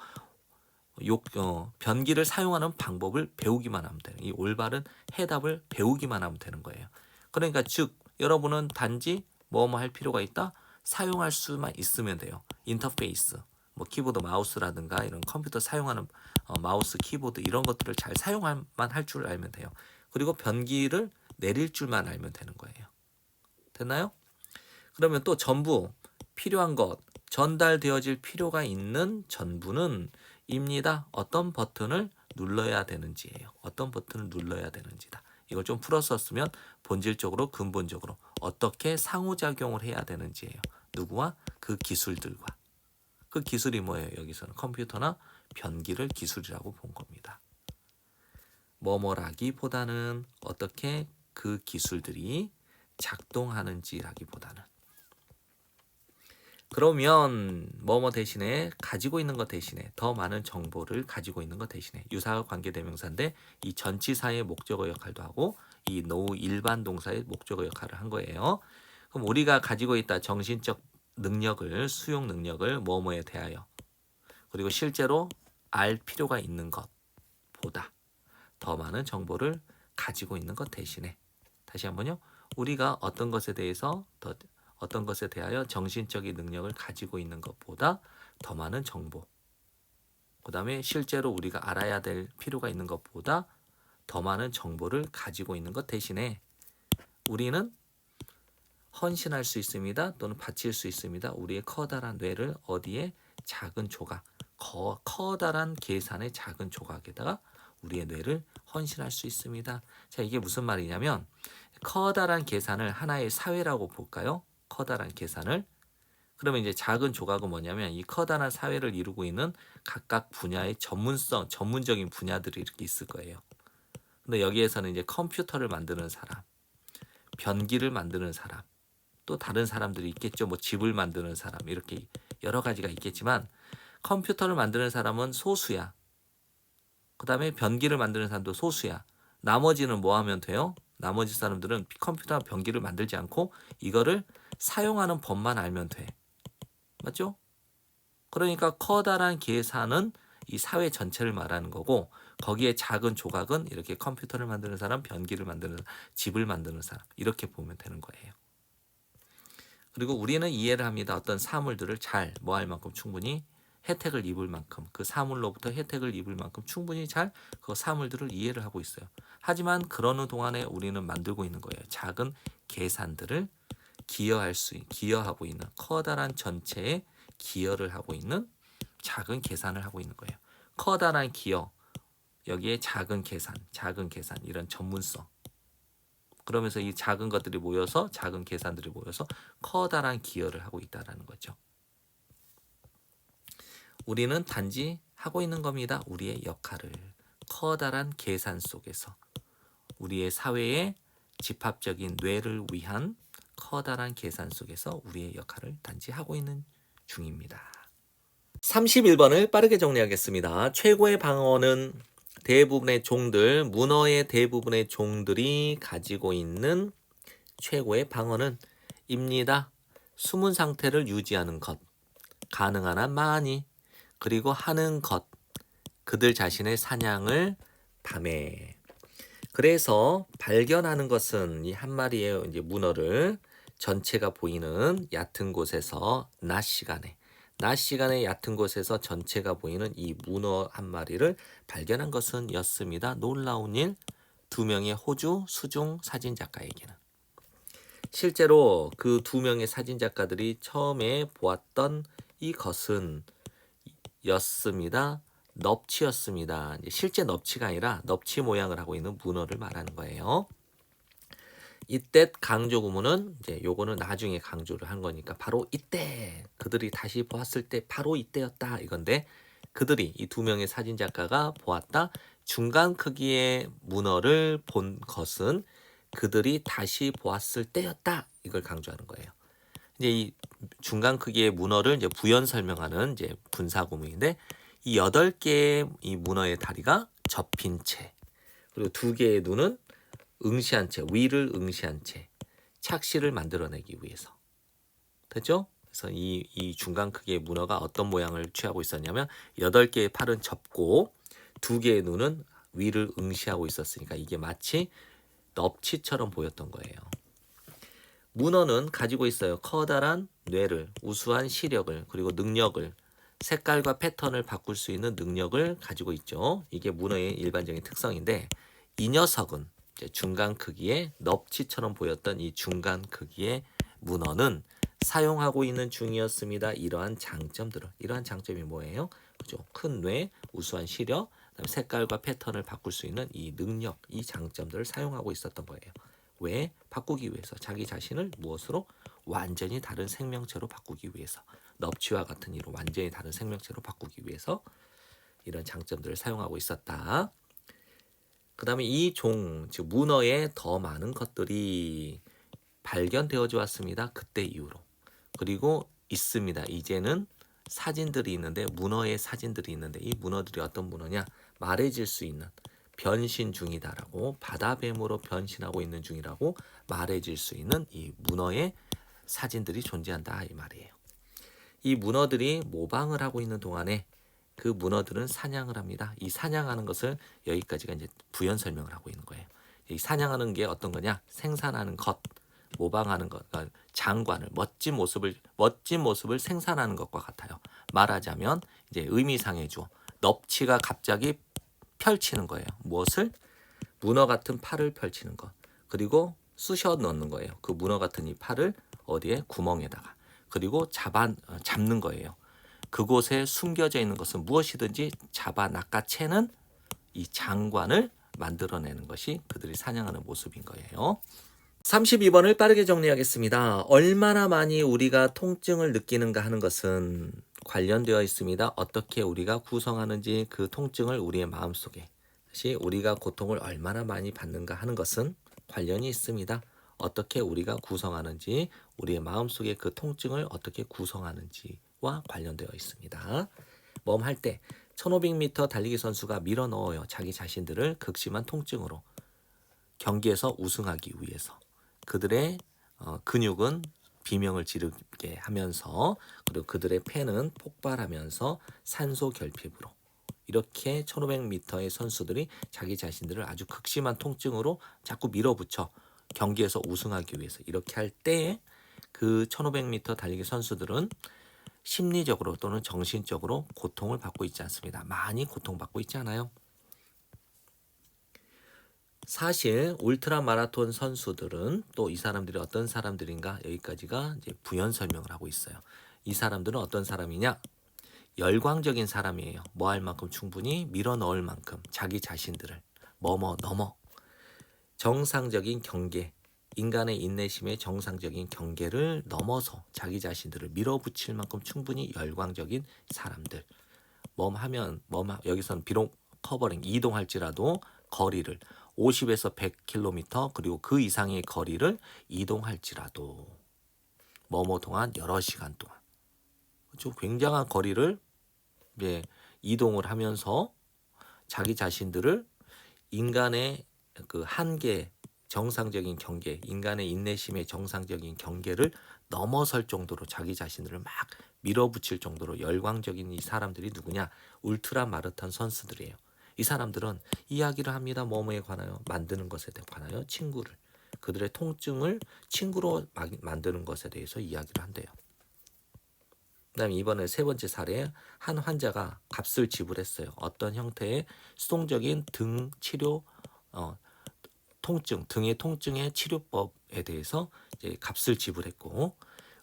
변기를 사용하는 방법을 배우기만 하면 돼요. 이 올바른 해답을 배우기만 하면 되는 거예요. 그러니까 즉 여러분은 단지 뭐뭐 할 필요가 있다? 사용할 수만 있으면 돼요. 인터페이스, 뭐 키보드 마우스라든가 이런 컴퓨터 사용하는 마우스, 키보드 이런 것들을 잘 사용만 할 줄 알면 돼요. 그리고 변기를 내릴 줄만 알면 되는 거예요. 됐나요? 그러면 또 전부 필요한 것, 전달되어질 필요가 있는 전부는 입니다. 어떤 버튼을 눌러야 되는지예요. 어떤 버튼을 눌러야 되는지다. 이걸 좀 풀었었으면 본질적으로 근본적으로 어떻게 상호작용을 해야 되는지예요. 누구와? 그 기술들과. 그 기술이 뭐예요? 여기서는 컴퓨터나 변기를 기술이라고 본 겁니다. 뭐뭐라기보다는 어떻게 그 기술들이 작동하는지라기보다는. 그러면 뭐뭐 대신에 가지고 있는 것 대신에 더 많은 정보를 가지고 있는 것 대신에 유사가 관계대명사인데 이 전치사의 목적어 역할도 하고 이 노 일반 동사의 목적어 역할을 한 거예요. 그럼 우리가 가지고 있다 정신적 능력을 수용 능력을 뭐뭐에 대하여 그리고 실제로 알 필요가 있는 것보다 더 많은 정보를 가지고 있는 것 대신에 다시 한번요. 우리가 어떤 것에 대해서 어떤 것에 대하여 정신적인 능력을 가지고 있는 것보다 더 많은 정보. 그 다음에 실제로 우리가 알아야 될 필요가 있는 것보다 더 많은 정보를 가지고 있는 것 대신에 우리는 헌신할 수 있습니다. 또는 바칠 수 있습니다. 우리의 커다란 뇌를 어디에 작은 조각, 커다란 계산의 작은 조각에다가 우리의 뇌를 헌신할 수 있습니다. 자, 이게 무슨 말이냐면 커다란 계산을 하나의 사회라고 볼까요? 커다란 계산을. 그러면 이제 작은 조각은 뭐냐면 이 커다란 사회를 이루고 있는 각각 분야의 전문적인 분야들이 이렇게 있을 거예요. 근데 여기에서는 이제 컴퓨터를 만드는 사람, 변기를 만드는 사람, 또 다른 사람들이 있겠죠. 뭐 집을 만드는 사람 이렇게 여러 가지가 있겠지만 컴퓨터를 만드는 사람은 소수야. 그 다음에 변기를 만드는 사람도 소수야. 나머지는 뭐 하면 돼요? 나머지 사람들은 컴퓨터나 변기를 만들지 않고 이거를 사용하는 법만 알면 돼. 맞죠? 그러니까 커다란 계산은 이 사회 전체를 말하는 거고 거기에 작은 조각은 이렇게 컴퓨터를 만드는 사람, 변기를 만드는 사람, 집을 만드는 사람 이렇게 보면 되는 거예요. 그리고 우리는 이해를 합니다. 어떤 사물들을 잘 뭐 할 만큼 충분히 혜택을 입을 만큼 그 사물로부터 혜택을 입을 만큼 충분히 잘 그 사물들을 이해를 하고 있어요. 하지만 그러는 동안에 우리는 만들고 있는 거예요. 작은 계산들을 기여하고 있는 커다란 전체에 기여를 하고 있는 작은 계산을 하고 있는 거예요. 커다란 기여 여기에 작은 계산 이런 전문성. 그러면서 이 작은 것들이 모여서 작은 계산들이 모여서 커다란 기여를 하고 있다라는 거죠. 우리는 단지 하고 있는 겁니다. 우리의 역할을 커다란 계산 속에서 우리의 사회의 집합적인 뇌를 위한 커다란 계산 속에서 우리의 역할을 단지 하고 있는 중입니다. 31번을 빠르게 정리하겠습니다. 최고의 방어는 대부분의 종들, 문어의 대부분의 종들이 가지고 있는 최고의 방어는 입니다. 숨은 상태를 유지하는 것, 가능한 한 많이, 그리고 하는 것, 그들 자신의 사냥을 밤에. 그래서 발견하는 것은 이 한 마리의 이제 문어를 전체가 보이는 얕은 곳에서 낮 시간에 얕은 곳에서 전체가 보이는 이 문어 한 마리를 발견한 것은 였습니다. 놀라운 일, 2명의 호주 수중 사진작가에게는. 실제로 그 2명의 사진작가들이 처음에 보았던 이것은 였습니다. 넙치였습니다. 실제 넙치가 아니라 넙치 모양을 하고 있는 문어를 말하는 거예요. 이때 강조 구문은 이제 요거는 나중에 강조를 한 거니까 바로 이때 그들이 다시 보았을 때 바로 이때였다 이건데 그들이 이 2명의 사진 작가가 보았다 중간 크기의 문어를 본 것은 그들이 다시 보았을 때였다 이걸 강조하는 거예요. 이제 이 중간 크기의 문어를 이제 부연 설명하는 이제 분사 구문인데 이 8개의 이 문어의 다리가 접힌 채 그리고 2개의 눈은 응시한 채, 위를 응시한 채 착시를 만들어내기 위해서. 됐죠? 그래서 이 중간 크기의 문어가 어떤 모양을 취하고 있었냐면 8개의 팔은 접고 2개의 눈은 위를 응시하고 있었으니까 이게 마치 넙치처럼 보였던 거예요. 문어는 가지고 있어요. 커다란 뇌를, 우수한 시력을, 그리고 능력을, 색깔과 패턴을 바꿀 수 있는 능력을 가지고 있죠. 이게 문어의 일반적인 특성인데 이 녀석은 이제 중간 크기의 넙치처럼 보였던 이 중간 크기의 문어는 사용하고 있는 중이었습니다. 이러한 장점들을. 이러한 장점이 뭐예요? 그죠? 큰 뇌, 우수한 시력, 그다음에 색깔과 패턴을 바꿀 수 있는 이 능력, 이 장점들을 사용하고 있었던 거예요. 왜? 바꾸기 위해서. 자기 자신을 무엇으로? 완전히 다른 생명체로 바꾸기 위해서. 넙치와 같은 이로 완전히 다른 생명체로 바꾸기 위해서 이런 장점들을 사용하고 있었다. 그 다음에 이 종, 즉 문어의 더 많은 것들이 발견되어져 왔습니다. 그때 이후로. 그리고 있습니다. 이제는 사진들이 있는데 문어의 사진들이 있는데 이 문어들이 어떤 문어냐? 말해질 수 있는 변신 중이다라고 바다뱀으로 변신하고 있는 중이라고 말해질 수 있는 이 문어의 사진들이 존재한다 이 말이에요. 이 문어들이 모방을 하고 있는 동안에 그 문어들은 사냥을 합니다. 이 사냥하는 것을 여기까지가 이제 부연 설명을 하고 있는 거예요. 이 사냥하는 게 어떤 거냐? 생산하는 것, 모방하는 것, 그러니까 장관을 멋진 모습을 생산하는 것과 같아요. 말하자면 이제 의미상의 주어 넙치가 갑자기 펼치는 거예요. 무엇을? 문어 같은 팔을 펼치는 것. 그리고 쑤셔 넣는 거예요. 그 문어 같은 이 팔을 어디에? 구멍에다가. 그리고 잡는 거예요. 그곳에 숨겨져 있는 것은 무엇이든지 잡아 낚아채는 이 장관을 만들어내는 것이 그들이 사냥하는 모습인 거예요. 32번을 빠르게 정리하겠습니다. 얼마나 많이 우리가 통증을 느끼는가 하는 것은 관련되어 있습니다. 어떻게 우리가 구성하는지 그 통증을 우리의 마음속에 다시 우리가 고통을 얼마나 많이 받는가 하는 것은 관련이 있습니다. 어떻게 우리가 구성하는지 우리의 마음속에 그 통증을 어떻게 구성하는지와 관련되어 있습니다. 할 때 1500m 달리기 선수가 밀어 넣어요. 자기 자신들을 극심한 통증으로 경기에서 우승하기 위해서. 그들의 근육은 비명을 지르게 하면서 그리고 그들의 폐는 폭발하면서 산소 결핍으로 이렇게 1500m의 선수들이 자기 자신들을 아주 극심한 통증으로 자꾸 밀어붙여 경기에서 우승하기 위해서 이렇게 할 때 그 1500m 달리기 선수들은 심리적으로 또는 정신적으로 고통을 받고 있지 않습니다. 많이 고통받고 있지 않아요? 사실 울트라 마라톤 선수들은 또 이 사람들이 어떤 사람들인가 여기까지가 이제 부연 설명을 하고 있어요. 이 사람들은 어떤 사람이냐? 열광적인 사람이에요. 뭐 할 만큼 충분히 밀어 넣을 만큼 자기 자신들을 넘어 정상적인 경계, 인간의 인내심의 정상적인 경계를 넘어서 자기 자신들을 밀어붙일 만큼 충분히 열광적인 사람들. 여기서는 비록 커버링 이동할지라도 거리를 50에서 100km 그리고 그 이상의 거리를 이동할지라도 동안 여러 시간 동안 그렇죠? 굉장한 거리를 이제 이동을 하면서 자기 자신들을 인간의 그 한계 정상적인 경계, 인간의 인내심의 정상적인 경계를 넘어설 정도로 자기 자신들을 막 밀어붙일 정도로 열광적인 이 사람들이 누구냐? 울트라 마라톤 선수들이에요. 이 사람들은 이야기를 합니다. 뭐뭐에 관하여 만드는 것에 관하여 친구를 그들의 통증을 친구로 만드는 것에 대해서 이야기를 한대요. 그다음에 이번에 세 번째 사례에 한 환자가 값을 지불했어요. 어떤 형태의 수동적인 등 치료 통증, 등의 통증의 치료법에 대해서 이제 값을 지불했고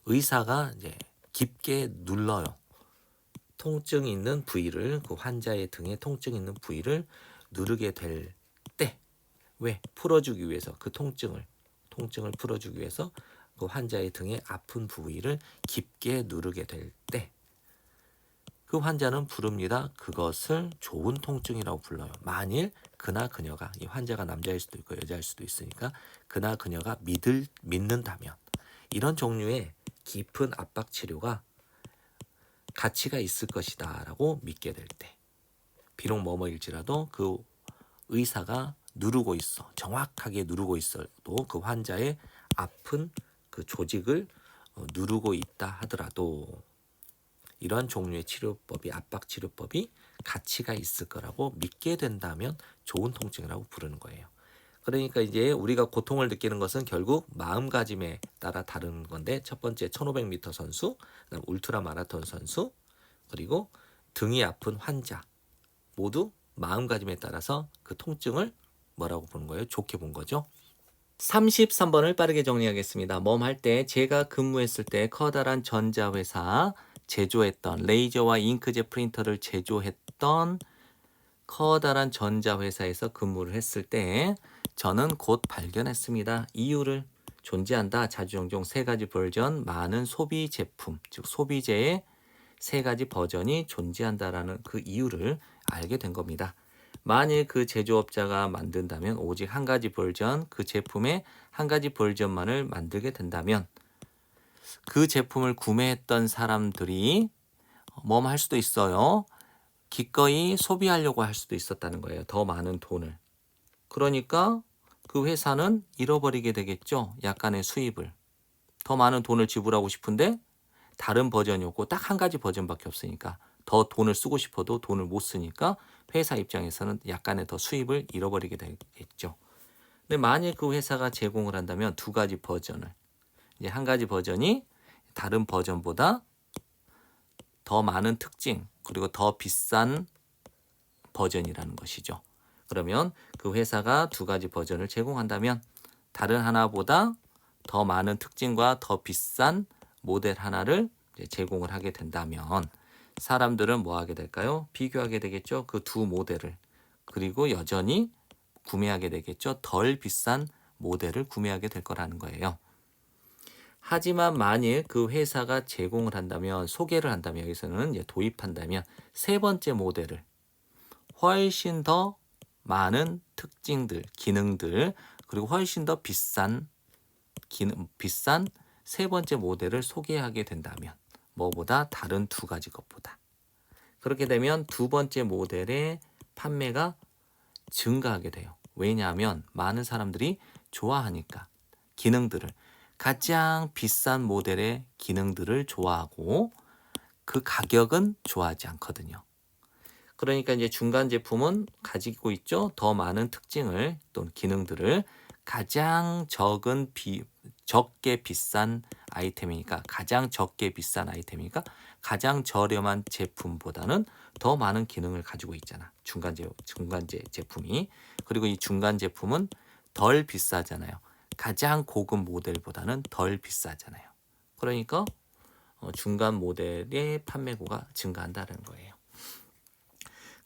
의사가 이제 깊게 눌러요. 통증이 있는 부위를 그 환자의 등에 통증이 있는 부위를 누르게 될 때 왜? 풀어주기 위해서 그 통증을 풀어주기 위해서 그 환자의 등의 아픈 부위를 깊게 누르게 될 때 그 환자는 부릅니다. 그것을 좋은 통증이라고 불러요. 만일 그나 그녀가 이 환자가 남자일 수도 있고 여자일 수도 있으니까 그나 그녀가 믿는다면 이런 종류의 깊은 압박 치료가 가치가 있을 것이다 라고 믿게 될 때 비록 뭐뭐일지라도 그 의사가 누르고 있어 정확하게 누르고 있어도 그 환자의 아픈 그 조직을 누르고 있다 하더라도 이러한 종류의 치료법이 압박 치료법이 가치가 있을 거라고 믿게 된다면 좋은 통증이라고 부르는 거예요. 그러니까 이제 우리가 고통을 느끼는 것은 결국 마음가짐에 따라 다른 건데 첫 번째 1500m 선수, 그다음 울트라 마라톤 선수, 그리고 등이 아픈 환자 모두 마음가짐에 따라서 그 통증을 뭐라고 보는 거예요? 좋게 본 거죠. 33번을 빠르게 정리하겠습니다. 할 때 제가 근무했을 때 커다란 전자회사 제조했던 레이저와 잉크젯 프린터를 제조했던 커다란 전자회사에서 근무를 했을 때 저는 곧 발견했습니다. 이유를 존재한다. 자주종종 세 가지 버전, 많은 소비 제품, 즉 소비재의 세 가지 버전이 존재한다라는 그 이유를 알게 된 겁니다. 만일 그 제조업자가 만든다면 오직 한 가지 버전, 그 제품의 한 가지 버전만을 만들게 된다면 그 제품을 구매했던 사람들이 할 수도 있어요. 기꺼이 소비하려고 할 수도 있었다는 거예요. 더 많은 돈을. 그러니까 그 회사는 잃어버리게 되겠죠. 약간의 수입을. 더 많은 돈을 지불하고 싶은데 다른 버전이 없고 딱 한 가지 버전밖에 없으니까 더 돈을 쓰고 싶어도 돈을 못 쓰니까 회사 입장에서는 약간의 더 수입을 잃어버리게 되겠죠. 근데 만일 그 회사가 제공을 한다면 두 가지 버전을 이제 한 가지 버전이 다른 버전보다 더 많은 특징 그리고 더 비싼 버전이라는 것이죠. 그러면 그 회사가 두 가지 버전을 제공한다면 다른 하나보다 더 많은 특징과 더 비싼 모델 하나를 제공을 하게 된다면 사람들은 뭐 하게 될까요? 비교하게 되겠죠. 그 두 모델을. 그리고 여전히 구매하게 되겠죠. 덜 비싼 모델을 구매하게 될 거라는 거예요. 하지만 만일 그 회사가 제공을 한다면 소개를 한다면 여기서는 이제 도입한다면 세 번째 모델을 훨씬 더 많은 특징들, 기능들 그리고 훨씬 더 비싼 세 번째 모델을 소개하게 된다면 뭐보다 다른 두 가지 것보다 그렇게 되면 두 번째 모델의 판매가 증가하게 돼요. 왜냐하면 많은 사람들이 좋아하니까 기능들을 가장 비싼 모델의 기능들을 좋아하고 그 가격은 좋아하지 않거든요. 그러니까 이제 중간 제품은 가지고 있죠. 더 많은 특징을 또는 기능들을 가장 적게 비싼 아이템이니까 가장 적게 비싼 아이템이니까 가장 저렴한 제품보다는 더 많은 기능을 가지고 있잖아. 중간재 제품이. 그리고 이 중간 제품은 덜 비싸잖아요. 가장 고급 모델보다는 덜 비싸잖아요. 그러니까 중간 모델의 판매고가 증가한다는 거예요.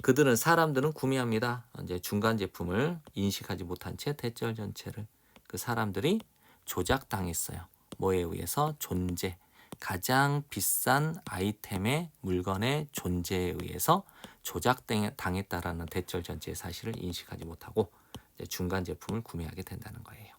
그들은 사람들은 구매합니다. 이제 중간 제품을 인식하지 못한 채 대절 전체를 그 사람들이 조작당했어요. 뭐에 의해서? 존재. 가장 비싼 아이템의 물건의 존재에 의해서 조작당했다라는 대절 전체의 사실을 인식하지 못하고 중간 제품을 구매하게 된다는 거예요.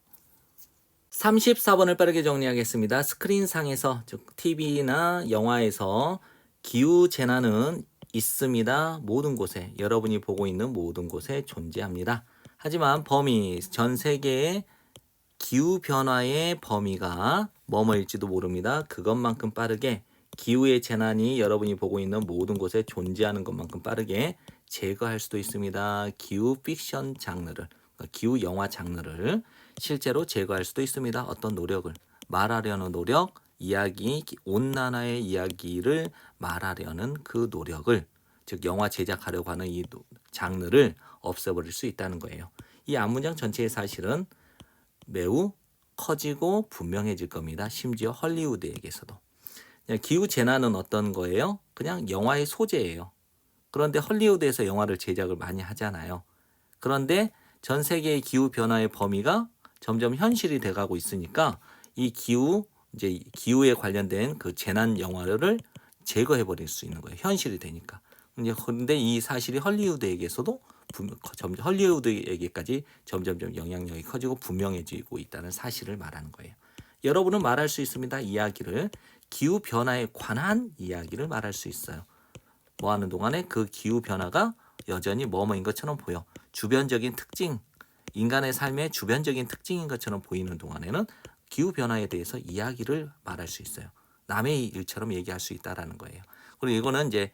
34번을 빠르게 정리하겠습니다. 스크린상에서 즉 TV나 영화에서 기후재난은 있습니다. 모든 곳에 여러분이 보고 있는 모든 곳에 존재합니다. 하지만 범위 전 세계의 기후변화의 범위가 뭐뭐일지도 모릅니다. 그것만큼 빠르게 기후의 재난이 여러분이 보고 있는 모든 곳에 존재하는 것만큼 빠르게 제거할 수도 있습니다. 기후 픽션 장르를 기후 영화 장르를 실제로 제거할 수도 있습니다. 어떤 노력을 말하려는 노력, 이야기, 온난화의 이야기를 말하려는 그 노력을 즉 영화 제작하려고 하는 이 장르를 없애버릴 수 있다는 거예요. 이 앞문장 전체의 사실은 매우 커지고 분명해질 겁니다. 심지어 헐리우드에게서도. 기후재난은 어떤 거예요? 그냥 영화의 소재예요. 그런데 헐리우드에서 영화를 제작을 많이 하잖아요. 그런데 전 세계의 기후변화의 범위가 점점 현실이 돼가고 있으니까 이 기후에 관련된 그 재난 영화를 제거해버릴 수 있는 거예요. 현실이 되니까. 그런데 이 사실이 헐리우드에게까지 점점 영향력이 커지고 분명해지고 있다는 사실을 말하는 거예요. 여러분은 말할 수 있습니다. 이야기를 기후변화에 관한 이야기를 말할 수 있어요. 뭐 하는 동안에 그 기후변화가 여전히 뭐뭐인 것처럼 보여. 주변적인 특징, 인간의 삶의 주변적인 특징인 것처럼 보이는 동안에는 기후변화에 대해서 이야기를 말할 수 있어요. 남의 일처럼 얘기할 수 있다라는 거예요. 그리고 이거는 이제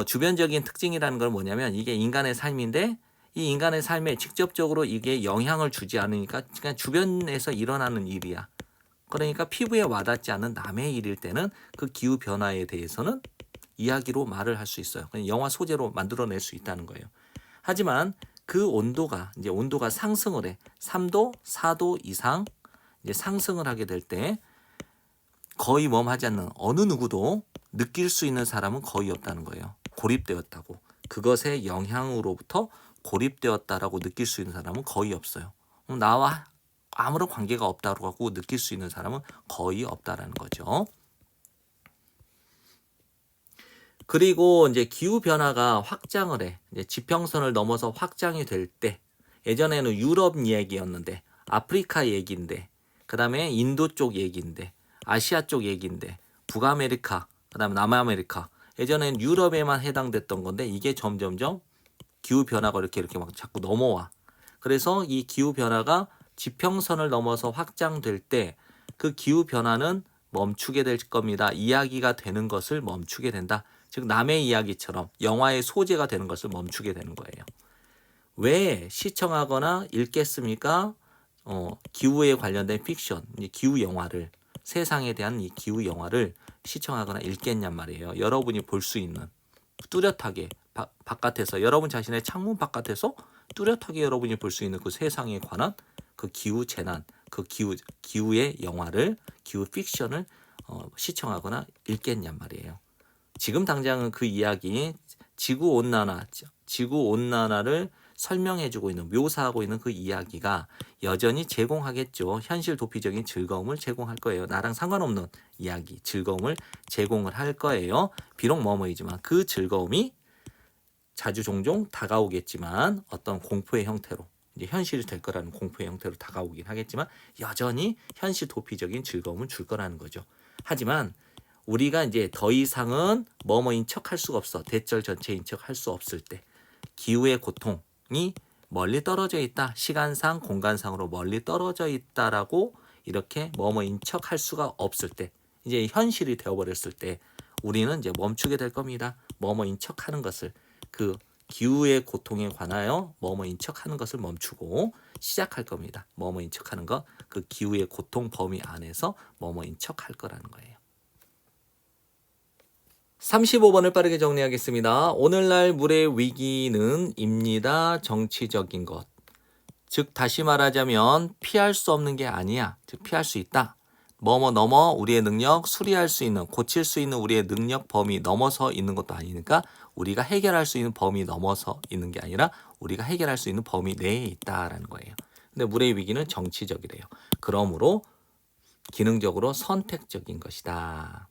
주변적인 특징이라는 건 뭐냐면 이게 인간의 삶인데 이 인간의 삶에 직접적으로 이게 영향을 주지 않으니까 그냥 주변에서 일어나는 일이야. 그러니까 피부에 와닿지 않는 남의 일일 때는 그 기후 변화에 대해서는 이야기로 말을 할 수 있어요. 그냥 영화 소재로 만들어낼 수 있다는 거예요. 하지만 그 온도가 상승을 해. 3도, 4도 이상 이제 상승을 하게 될 때 거의 멈하지 않는 어느 누구도 느낄 수 있는 사람은 거의 없다는 거예요. 고립되었다고. 그것의 영향으로부터 고립되었다라고 느낄 수 있는 사람은 거의 없어요. 나와 아무런 관계가 없다고 느낄 수 있는 사람은 거의 없다라는 거죠. 그리고 이제 기후 변화가 확장을 해. 이제 지평선을 넘어서 확장이 될 때, 예전에는 유럽 얘기였는데, 아프리카 얘기인데, 그 다음에 인도 쪽 얘기인데, 아시아 쪽 얘기인데, 북아메리카, 그 다음에 남아메리카. 예전에는 유럽에만 해당됐던 건데, 이게 점점점 기후 변화가 이렇게 막 자꾸 넘어와. 그래서 이 기후 변화가 지평선을 넘어서 확장될 때, 그 기후 변화는 멈추게 될 겁니다. 이야기가 되는 것을 멈추게 된다. 즉 남의 이야기처럼 영화의 소재가 되는 것을 멈추게 되는 거예요. 왜 시청하거나 읽겠습니까? 기후에 관련된 픽션, 기후 영화를 세상에 대한 이 기후 영화를 시청하거나 읽겠냔 말이에요. 여러분이 볼 수 있는 뚜렷하게 바깥에서 여러분 자신의 창문 바깥에서 뚜렷하게 여러분이 볼 수 있는 그 세상에 관한 그 기후 재난, 그 기후의 영화를 기후 픽션을 시청하거나 읽겠냔 말이에요. 지금 당장은 그 이야기 지구 온난화를 설명해주고 있는 묘사하고 있는 그 이야기가 여전히 제공하겠죠. 현실 도피적인 즐거움을 제공할 거예요. 나랑 상관없는 이야기, 즐거움을 제공을 할 거예요. 비록 머무이지만 그 즐거움이 자주 종종 다가오겠지만 어떤 공포의 형태로 이제 현실이 될 거라는 공포의 형태로 다가오긴 하겠지만 여전히 현실 도피적인 즐거움을 줄 거라는 거죠. 하지만 우리가 이제 더 이상은 뭐뭐인 척 할 수가 없어. 대절 전체인 척 할 수 없을 때 기후의 고통이 멀리 떨어져 있다. 시간상 공간상으로 멀리 떨어져 있다라고 이렇게 뭐뭐인 척 할 수가 없을 때 이제 현실이 되어버렸을 때 우리는 이제 멈추게 될 겁니다. 뭐뭐인 척 하는 것을 그 기후의 고통에 관하여 뭐뭐인 척 하는 것을 멈추고 시작할 겁니다. 뭐뭐인 척 하는 거 그 기후의 고통 범위 안에서 뭐뭐인 척 할 거라는 거예요. 35번을 빠르게 정리하겠습니다. 오늘날 물의 위기는 입니다. 정치적인 것. 즉 다시 말하자면 피할 수 없는 게 아니야. 즉 피할 수 있다. 뭐뭐 넘어 우리의 능력 수리할 수 있는 고칠 수 있는 우리의 능력 범위 넘어서 있는 것도 아니니까 우리가 해결할 수 있는 범위 넘어서 있는 게 아니라 우리가 해결할 수 있는 범위 내에 있다라는 거예요. 근데 물의 위기는 정치적이래요. 그러므로 기능적으로 선택적인 것이다.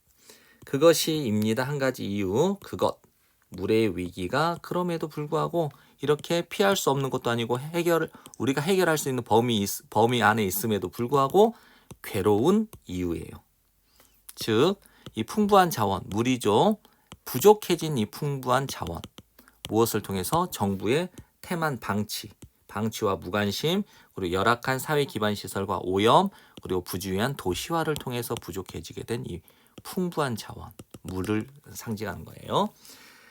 그것이입니다. 한 가지 이유, 그것. 물의 위기가 그럼에도 불구하고 이렇게 피할 수 없는 것도 아니고 우리가 해결할 수 있는 범위 안에 있음에도 불구하고 괴로운 이유예요. 즉, 이 풍부한 자원, 물이죠. 부족해진 이 풍부한 자원. 무엇을 통해서 정부의 태만 방치와 무관심, 그리고 열악한 사회 기반 시설과 오염, 그리고 부주의한 도시화를 통해서 부족해지게 된 이 풍부한 자원, 물을 상징하는 거예요.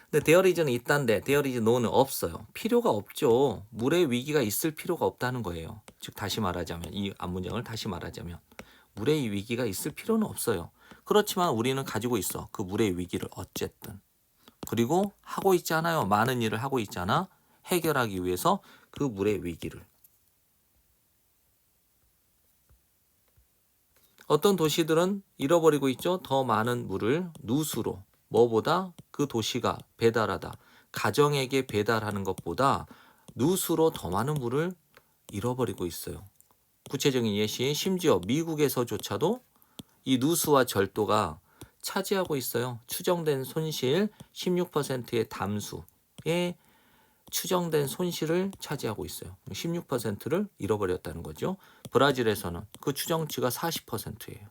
근데 there is는 있다인데 there is no는 없어요. 필요가 없죠. 물의 위기가 있을 필요가 없다는 거예요. 즉 다시 말하자면 이 앞문장을 다시 말하자면 물의 위기가 있을 필요는 없어요. 그렇지만 우리는 가지고 있어. 그 물의 위기를 어쨌든. 그리고 하고 있잖아요. 많은 일을 하고 있잖아. 해결하기 위해서 그 물의 위기를. 어떤 도시들은 잃어버리고 있죠. 더 많은 물을 누수로. 뭐보다 그 도시가 배달하다. 가정에게 배달하는 것보다 누수로 더 많은 물을 잃어버리고 있어요. 구체적인 예시, 심지어 미국에서조차도 이 누수와 절도가 차지하고 있어요. 추정된 손실 16%의 담수에 추정된 손실을 차지하고 있어요. 16%를 잃어버렸다는 거죠. 브라질에서는 그 추정치가 40%예요.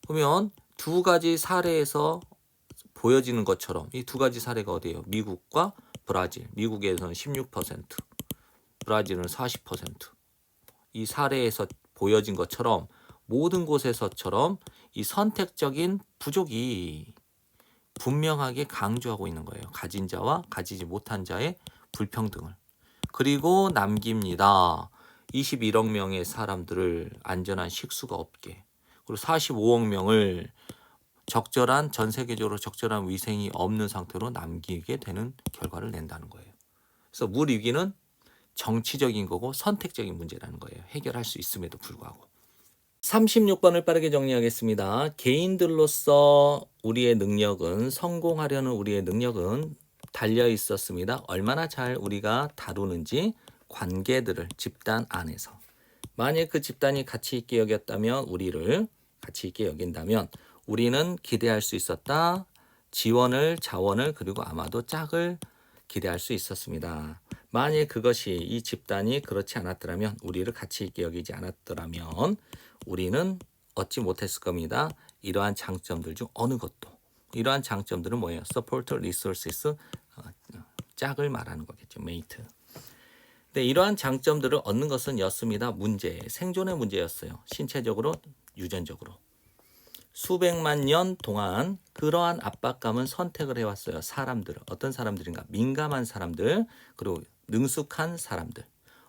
그러면 두 가지 사례에서 보여지는 것처럼 이 두 가지 사례가 어디예요? 미국과 브라질. 미국에서는 16%, 브라질은 40%. 이 사례에서 보여진 것처럼 모든 곳에서처럼 이 선택적인 부족이 분명하게 강조하고 있는 거예요. 가진 자와 가지지 못한 자의 불평등을. 그리고 남깁니다. 21억 명의 사람들을 안전한 식수가 없게, 그리고 45억 명을 적절한, 전 세계적으로 적절한 위생이 없는 상태로 남기게 되는 결과를 낸다는 거예요. 그래서 물 위기는 정치적인 거고 선택적인 문제라는 거예요. 해결할 수 있음에도 불구하고. 36번을 빠르게 정리하겠습니다. 개인들로서 우리의 능력은, 성공하려는 우리의 능력은 달려 있었습니다. 얼마나 잘 우리가 다루는지, 관계들을 집단 안에서. 만약 그 집단이 가치 있게 여겼다면, 우리를 가치 있게 여긴다면 우리는 기대할 수 있었다. 지원을, 자원을, 그리고 아마도 짝을 기대할 수 있었습니다. 만약 그것이, 이 집단이 그렇지 않았더라면, 우리를 가치 있게 여기지 않았더라면 우리는 얻지 못했을 겁니다. 이러한 장점들 중 어느 것도. 이러한 장점들은 뭐예요? Support resources, 짝을 말하는 거겠죠. mate. 근데 이러한 장점들을 얻는 것은 였습니다. 문제, 생존의 문제였어요. 신체적으로, 유전적으로. 수백만 년 동안 그러한 압박감은 선택을 해왔어요. 사람들, 어떤 사람들인가? 민감한 사람들, 그리고 능숙한 사람들.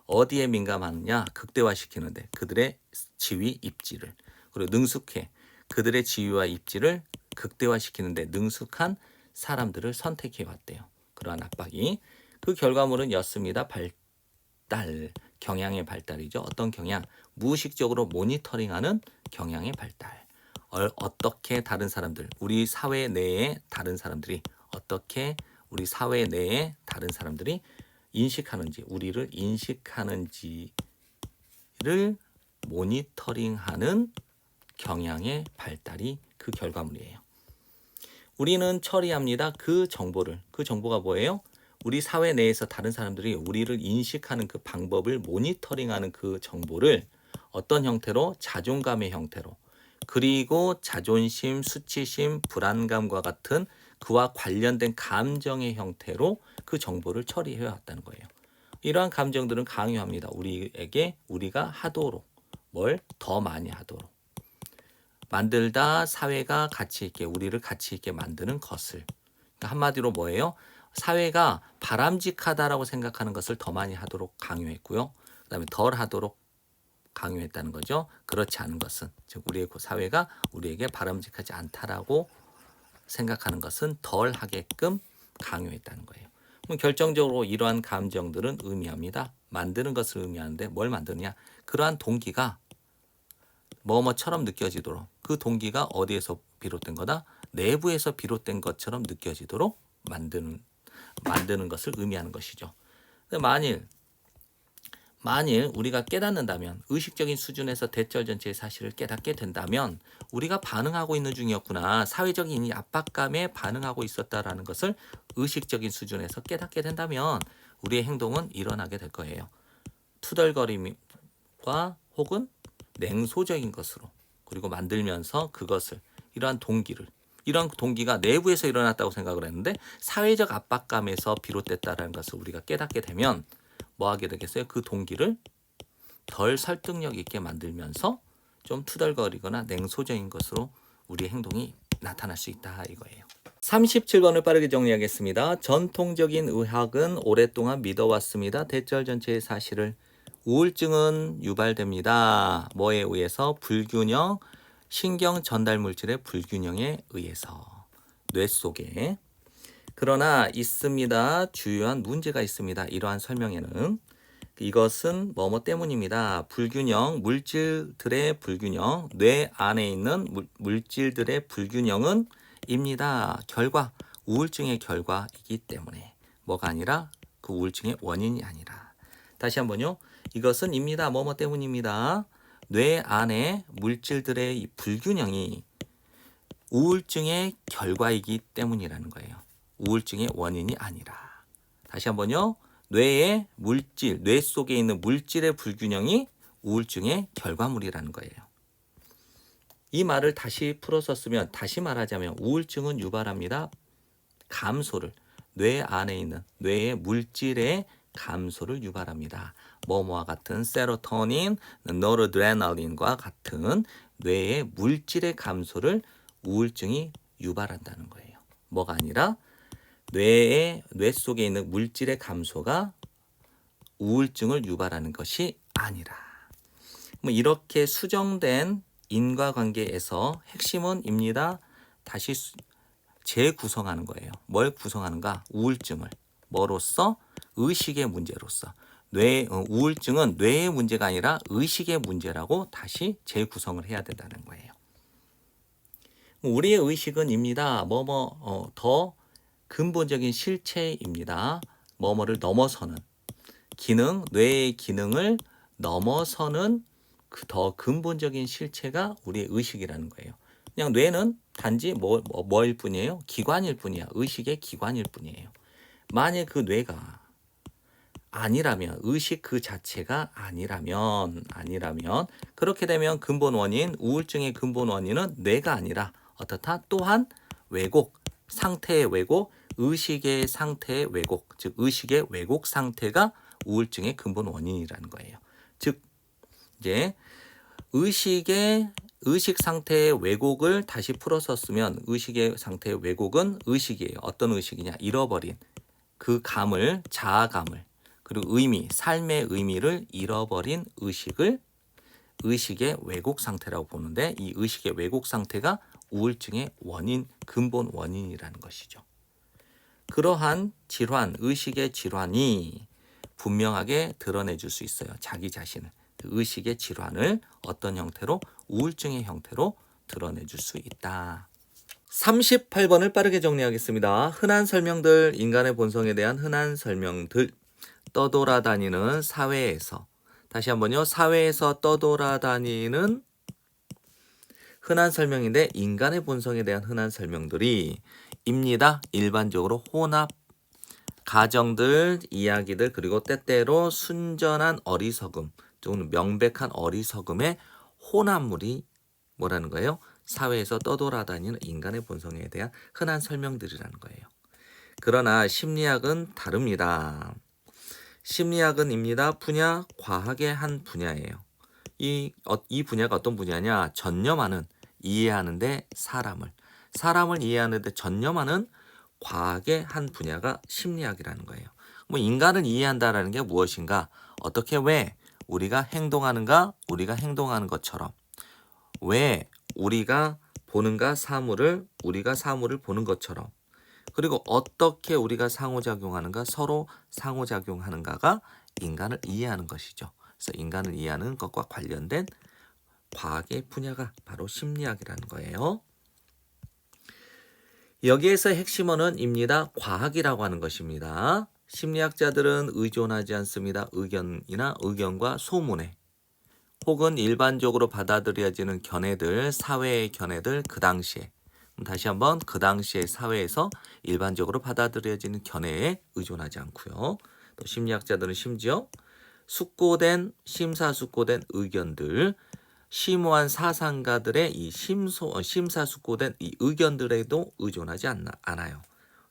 어디에 민감하느냐? 극대화시키는데, 그들의 지위, 입지를. 그리고 능숙해, 그들의 지위와 입지를 극대화시키는데 능숙한 사람들을 선택해 왔대요. 그러한 압박이. 그 결과물은 였습니다. 발달, 경향의 발달이죠. 어떤 경향? 무의식적으로 모니터링하는 경향의 발달. 어떻게 다른 사람들, 우리 사회 내에 다른 사람들이 어떻게 우리 사회 내에 다른 사람들이 인식하는지, 우리를 인식하는지를 모니터링하는 경향의 발달이 그 결과물이에요. 우리는 처리합니다. 그 정보를. 그 정보가 뭐예요? 우리 사회 내에서 다른 사람들이 우리를 인식하는 그 방법을 모니터링하는 그 정보를 어떤 형태로? 자존감의 형태로. 그리고 자존심, 수치심, 불안감과 같은 그와 관련된 감정의 형태로 그 정보를 처리해 왔다는 거예요. 이러한 감정들은 강요합니다. 우리에게, 우리가 하도록, 뭘 더 많이 하도록 만들다. 사회가 가치 있게, 우리를 가치 있게 만드는 것을. 그러니까 한마디로 뭐예요? 사회가 바람직하다라고 생각하는 것을 더 많이 하도록 강요했고요. 그다음에 덜 하도록 강요했다는 거죠. 그렇지 않은 것은, 즉 우리의 사회가 우리에게 바람직하지 않다라고 생각하는 것은 덜 하게끔 강요했다는 거예요. 그럼 결정적으로 이러한 감정들은 의미합니다. 만드는 것을 의미하는데, 뭘 만드느냐? 그러한 동기가 뭐뭐처럼 느껴지도록, 그 동기가 어디에서 비롯된 거다? 내부에서 비롯된 것처럼 느껴지도록 만드는 것을 의미하는 것이죠. 만일 우리가 깨닫는다면, 의식적인 수준에서 대절 전체의 사실을 깨닫게 된다면, 우리가 반응하고 있는 중이었구나, 사회적인 이 압박감에 반응하고 있었다라는 것을 의식적인 수준에서 깨닫게 된다면 우리의 행동은 일어나게 될 거예요. 투덜거림과 혹은 냉소적인 것으로, 그리고 만들면서 그것을, 이러한 동기가 내부에서 일어났다고 생각을 했는데 사회적 압박감에서 비롯됐다는 것을 우리가 깨닫게 되면 뭐 하게 되겠어요? 그 동기를 덜 설득력 있게 만들면서 좀 투덜거리거나 냉소적인 것으로 우리의 행동이 나타날 수 있다 이거예요. 37번을 빠르게 정리하겠습니다. 전통적인 의학은 오랫동안 믿어왔습니다. 대절 전체의 사실을. 우울증은 유발됩니다. 뭐에 의해서? 불균형, 신경 전달 물질의 불균형에 의해서. 뇌 속에. 그러나 있습니다. 주요한 문제가 있습니다. 이러한 설명에는. 이것은 뭐뭐 때문입니다. 불균형, 물질들의 불균형, 뇌 안에 있는 물질들의 불균형은 입니다. 결과, 우울증의 결과이기 때문에. 뭐가 아니라, 그 우울증의 원인이 아니라. 다시 한번요. 이것은 입니다. 뭐뭐 때문입니다. 뇌 안에 물질들의 이 불균형이 우울증의 결과이기 때문이라는 거예요. 우울증의 원인이 아니라. 다시 한번요. 뇌의 물질, 뇌 속에 있는 물질의 불균형이 우울증의 결과물이라는 거예요. 이 말을 다시 풀어서 쓰면, 다시 말하자면 우울증은 유발합니다. 감소를, 뇌 안에 있는 뇌의 물질의 감소를 유발합니다. 뭐뭐와 같은 세로토닌, 노르드레날린과 같은 뇌의 물질의 감소를 우울증이 유발한다는 거예요. 뭐가 아니라 뇌 속에 있는 물질의 감소가 우울증을 유발하는 것이 아니라. 뭐 이렇게 수정된 인과관계에서 핵심은입니다. 다시 재구성하는 거예요. 뭘 구성하는가? 우울증을. 뭐로써? 의식의 문제로서. 우울증은 뇌의 문제가 아니라 의식의 문제라고 다시 재구성을 해야 된다는 거예요. 우리의 의식은입니다. 더 근본적인 실체입니다. 뭐뭐를 넘어서는 기능, 뇌의 기능을 넘어서는 그 더 근본적인 실체가 우리의 의식이라는 거예요. 그냥 뇌는 단지 뭐일 뿐이에요? 기관일 뿐이야. 의식의 기관일 뿐이에요. 만약 그 뇌가 아니라면, 의식 그 자체가 아니라면 그렇게 되면 근본 원인, 우울증의 근본 원인은 뇌가 아니라 어떻다? 또한 왜곡, 상태의 왜곡, 의식의 상태의 왜곡, 즉 의식의 왜곡 상태가 우울증의 근본 원인이라는 거예요. 즉 이제 의식 상태의 왜곡을 다시 풀어서 쓰면 의식의 상태의 왜곡은 의식이에요. 어떤 의식이냐? 잃어버린 그 감을, 자아감을, 그리고 의미, 삶의 의미를 잃어버린 의식을 의식의 왜곡 상태라고 보는데, 이 의식의 왜곡 상태가 우울증의 원인, 근본 원인이라는 것이죠. 그러한 질환, 의식의 질환이 분명하게 드러내줄 수 있어요. 자기 자신을. 의식의 질환을 어떤 형태로? 우울증의 형태로 드러내줄 수 있다. 38번을 빠르게 정리하겠습니다. 흔한 설명들, 인간의 본성에 대한 흔한 설명들. 떠돌아다니는 사회에서. 다시 한번요. 사회에서 떠돌아다니는 흔한 설명인데, 인간의 본성에 대한 흔한 설명들이 입니다. 일반적으로 혼합, 가정들, 이야기들, 그리고 때때로 순전한 어리석음, 또는 명백한 어리석음의 혼합물이 뭐라는 거예요? 사회에서 떠돌아다니는 인간의 본성에 대한 흔한 설명들이라는 거예요. 그러나 심리학은 다릅니다. 심리학은입니다. 분야, 과학의 한 분야예요. 이 분야가 어떤 분야냐? 전념하는, 이해하는데 사람을 이해하는데 전념하는 과학의 한 분야가 심리학이라는 거예요. 뭐 인간을 이해한다라는 게 무엇인가? 어떻게, 왜 우리가 행동하는가? 우리가 행동하는 것처럼. 왜 우리가 보는가? 우리가 사물을 보는 것처럼. 그리고 어떻게 우리가 상호작용하는가? 서로 상호작용하는가가 인간을 이해하는 것이죠. 그래서 인간을 이해하는 것과 관련된 과학의 분야가 바로 심리학이라는 거예요. 여기에서 핵심어는입니다. 과학이라고 하는 것입니다. 심리학자들은 의존하지 않습니다. 의견과 소문에, 혹은 일반적으로 받아들여지는 견해들, 사회의 견해들, 그 당시에, 다시 한번 그 당시의 사회에서 일반적으로 받아들여지는 견해에 의존하지 않고요. 또 심리학자들은 심지어 심사숙고된 의견들, 심오한 사상가들의 이 심사숙고된 이 의견들에도 의존하지 않아요.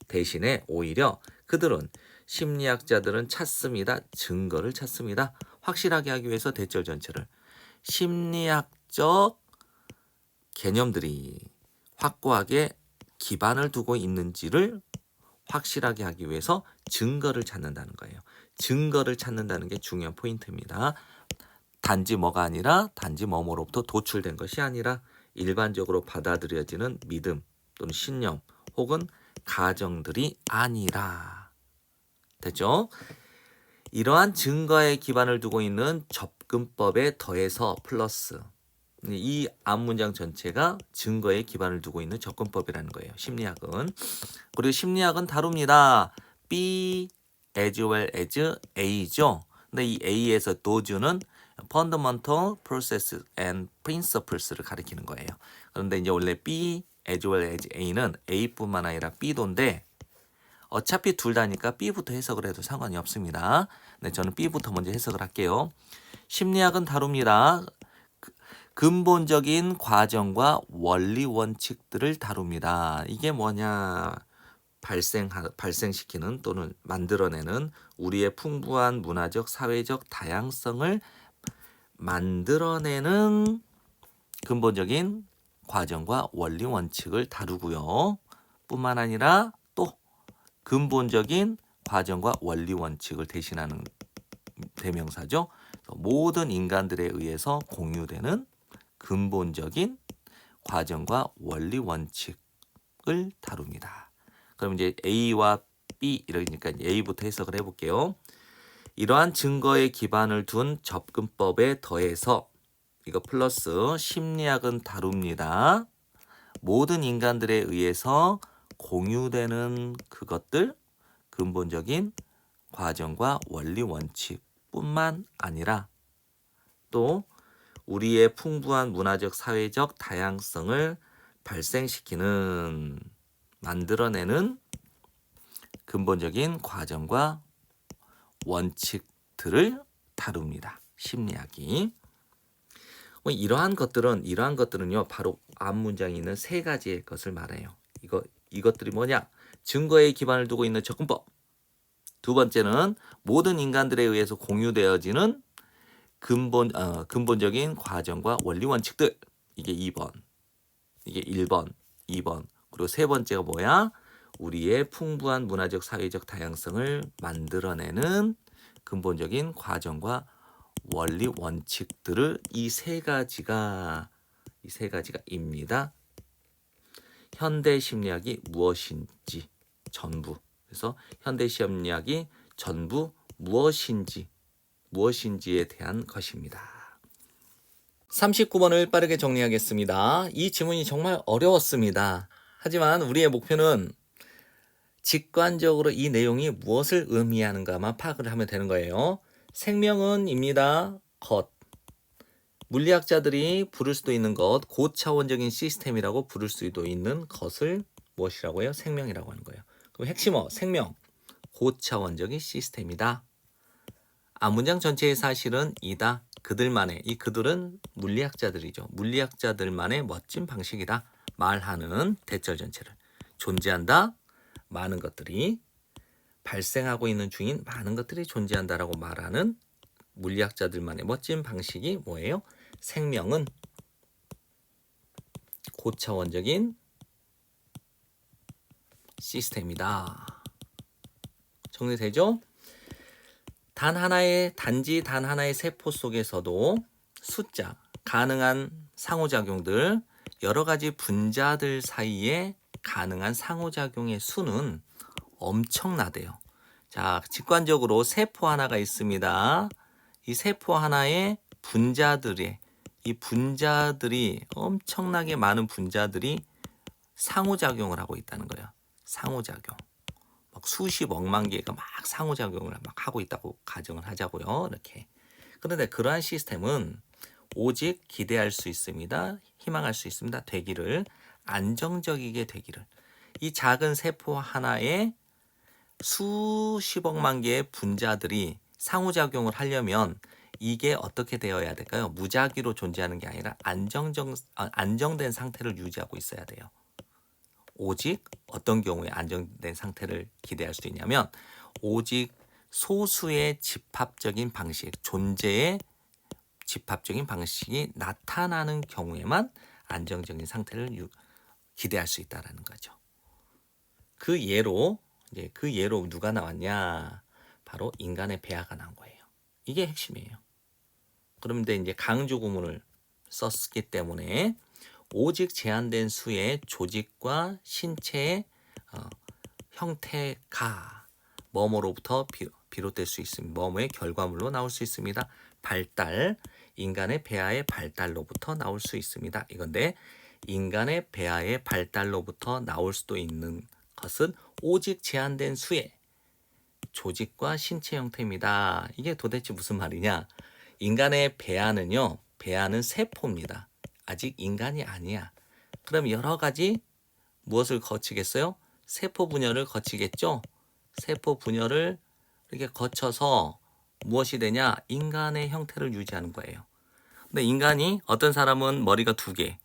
대신에 오히려 심리학자들은 증거를 찾습니다. 확실하게 하기 위해서 대절 전체를 심리학적 개념들이 확고하게 기반을 두고 있는지를 확실하게 하기 위해서 증거를 찾는다는 거예요. 증거를 찾는다는 게 중요한 포인트입니다. 단지 뭐뭐로부터 도출된 것이 아니라 일반적으로 받아들여지는 믿음 또는 신념 혹은 가정들이 아니라. 됐죠? 이러한 증거에 기반을 두고 있는 접근법에 더해서 플러스, 이 앞문장 전체가 증거에 기반을 두고 있는 접근법이라는 거예요. 심리학은. 그리고 심리학은 다룹니다. B as well as A죠. 근데 이 A에서 does는 fundamental process and principles를 가리키는 거예요. 그런데 이제 원래 B as well as A는 A뿐만 아니라 B도인데, 어차피 둘 다니까 B부터 해석을 해도 상관이 없습니다. 네, 저는 B부터 먼저 해석을 할게요. 심리학은 다룹니다. 근본적인 과정과 원리 원칙들을 다룹니다. 이게 뭐냐? 발생시키는 또는 만들어내는 우리의 풍부한 문화적, 사회적 다양성을 만들어내는 근본적인 과정과 원리 원칙을 다루고요. 뿐만 아니라 또 근본적인 과정과 원리 원칙을 대신하는 대명사죠. 모든 인간들에 의해서 공유되는 근본적인 과정과 원리 원칙을 다룹니다. 그럼 이제 A와 B 이러니까 A부터 해석을 해볼게요. 이러한 증거에 기반을 둔 접근법에 더해서 이거 플러스 심리학은 다룹니다. 모든 인간들에 의해서 공유되는 그것들, 근본적인 과정과 원리 원칙뿐만 아니라 또 우리의 풍부한 문화적 사회적 다양성을 발생시키는 만들어내는 근본적인 과정과 원칙들을 다룹니다. 심리학이. 이러한 것들은요 바로 앞 문장에 있는 세 가지의 것을 말해요. 이것들이 뭐냐? 증거에 기반을 두고 있는 접근법. 두 번째는 모든 인간들에 의해서 공유되어지는 근본적인 과정과 원리 원칙들. 이게 2번. 이게 1번, 2번. 그리고 세 번째가 뭐야? 우리의 풍부한 문화적 사회적 다양성을 만들어내는 근본적인 과정과 원리 원칙들을 이 세 가지가입니다. 현대 심리학이 무엇인지 전부. 그래서 현대 심리학이 전부 무엇인지에 대한 것입니다. 39번을 빠르게 정리하겠습니다. 이 지문이 정말 어려웠습니다. 하지만 우리의 목표는 직관적으로 이 내용이 무엇을 의미하는가만 파악을 하면 되는 거예요. 생명은입니다. 것. 물리학자들이 부를 수도 있는 것, 고차원적인 시스템이라고 부를 수도 있는 것을 무엇이라고 해요? 생명이라고 하는 거예요. 그럼 핵심어, 생명, 고차원적인 시스템이다. 문장 전체의 사실은 이다. 그들만의, 이 그들은 물리학자들이죠. 물리학자들만의 멋진 방식이다. 말하는 대절 전체를. 존재한다. 많은 것들이 발생하고 있는 중인 많은 것들이 존재한다라고 말하는 물리학자들만의 멋진 방식이 뭐예요? 생명은 고차원적인 시스템이다. 정리되죠? 단지 단 하나의 세포 속에서도 숫자, 가능한 상호작용들, 여러 가지 분자들 사이에 가능한 상호작용의 수는 엄청나대요. 자, 직관적으로 세포 하나가 있습니다. 이 세포 하나의 이 분자들이 엄청나게 많은 분자들이 상호작용을 하고 있다는 거예요. 상호작용. 막 수십억만 개가 막 상호작용을 막 하고 있다고 가정을 하자고요. 이렇게. 그런데 그러한 시스템은 오직 기대할 수 있습니다. 희망할 수 있습니다. 되기를. 안정적이게 되기를. 이 작은 세포 하나에 수십억만 개의 분자들이 상호작용을 하려면 이게 어떻게 되어야 될까요? 무작위로 존재하는 게 아니라 안정된 상태를 유지하고 있어야 돼요. 오직 어떤 경우에 안정된 상태를 기대할 수 있냐면 오직 소수의 집합적인 방식, 존재의 집합적인 방식이 나타나는 경우에만 안정적인 상태를 기대할 수 있다는 거죠. 그 예로 누가 나왔냐? 바로 인간의 배아가 나온 거예요. 이게 핵심이에요. 그런데 이제 강조 구문을 썼기 때문에 오직 제한된 수의 조직과 신체의 형태가 뭐뭐로부터 비롯될 수 있습니다. 뭐뭐의 결과물로 나올 수 있습니다. 발달, 인간의 배아의 발달로부터 나올 수 있습니다. 이건데 인간의 배아의 발달로부터 나올 수도 있는 것은 오직 제한된 수의 조직과 신체 형태입니다. 이게 도대체 무슨 말이냐? 인간의 배아는 세포입니다. 아직 인간이 아니야. 그럼 여러 가지 무엇을 거치겠어요? 세포 분열을 거치겠죠? 세포 분열을 이렇게 거쳐서 무엇이 되냐? 인간의 형태를 유지하는 거예요. 근데 인간이 어떤 사람은 머리가 2개,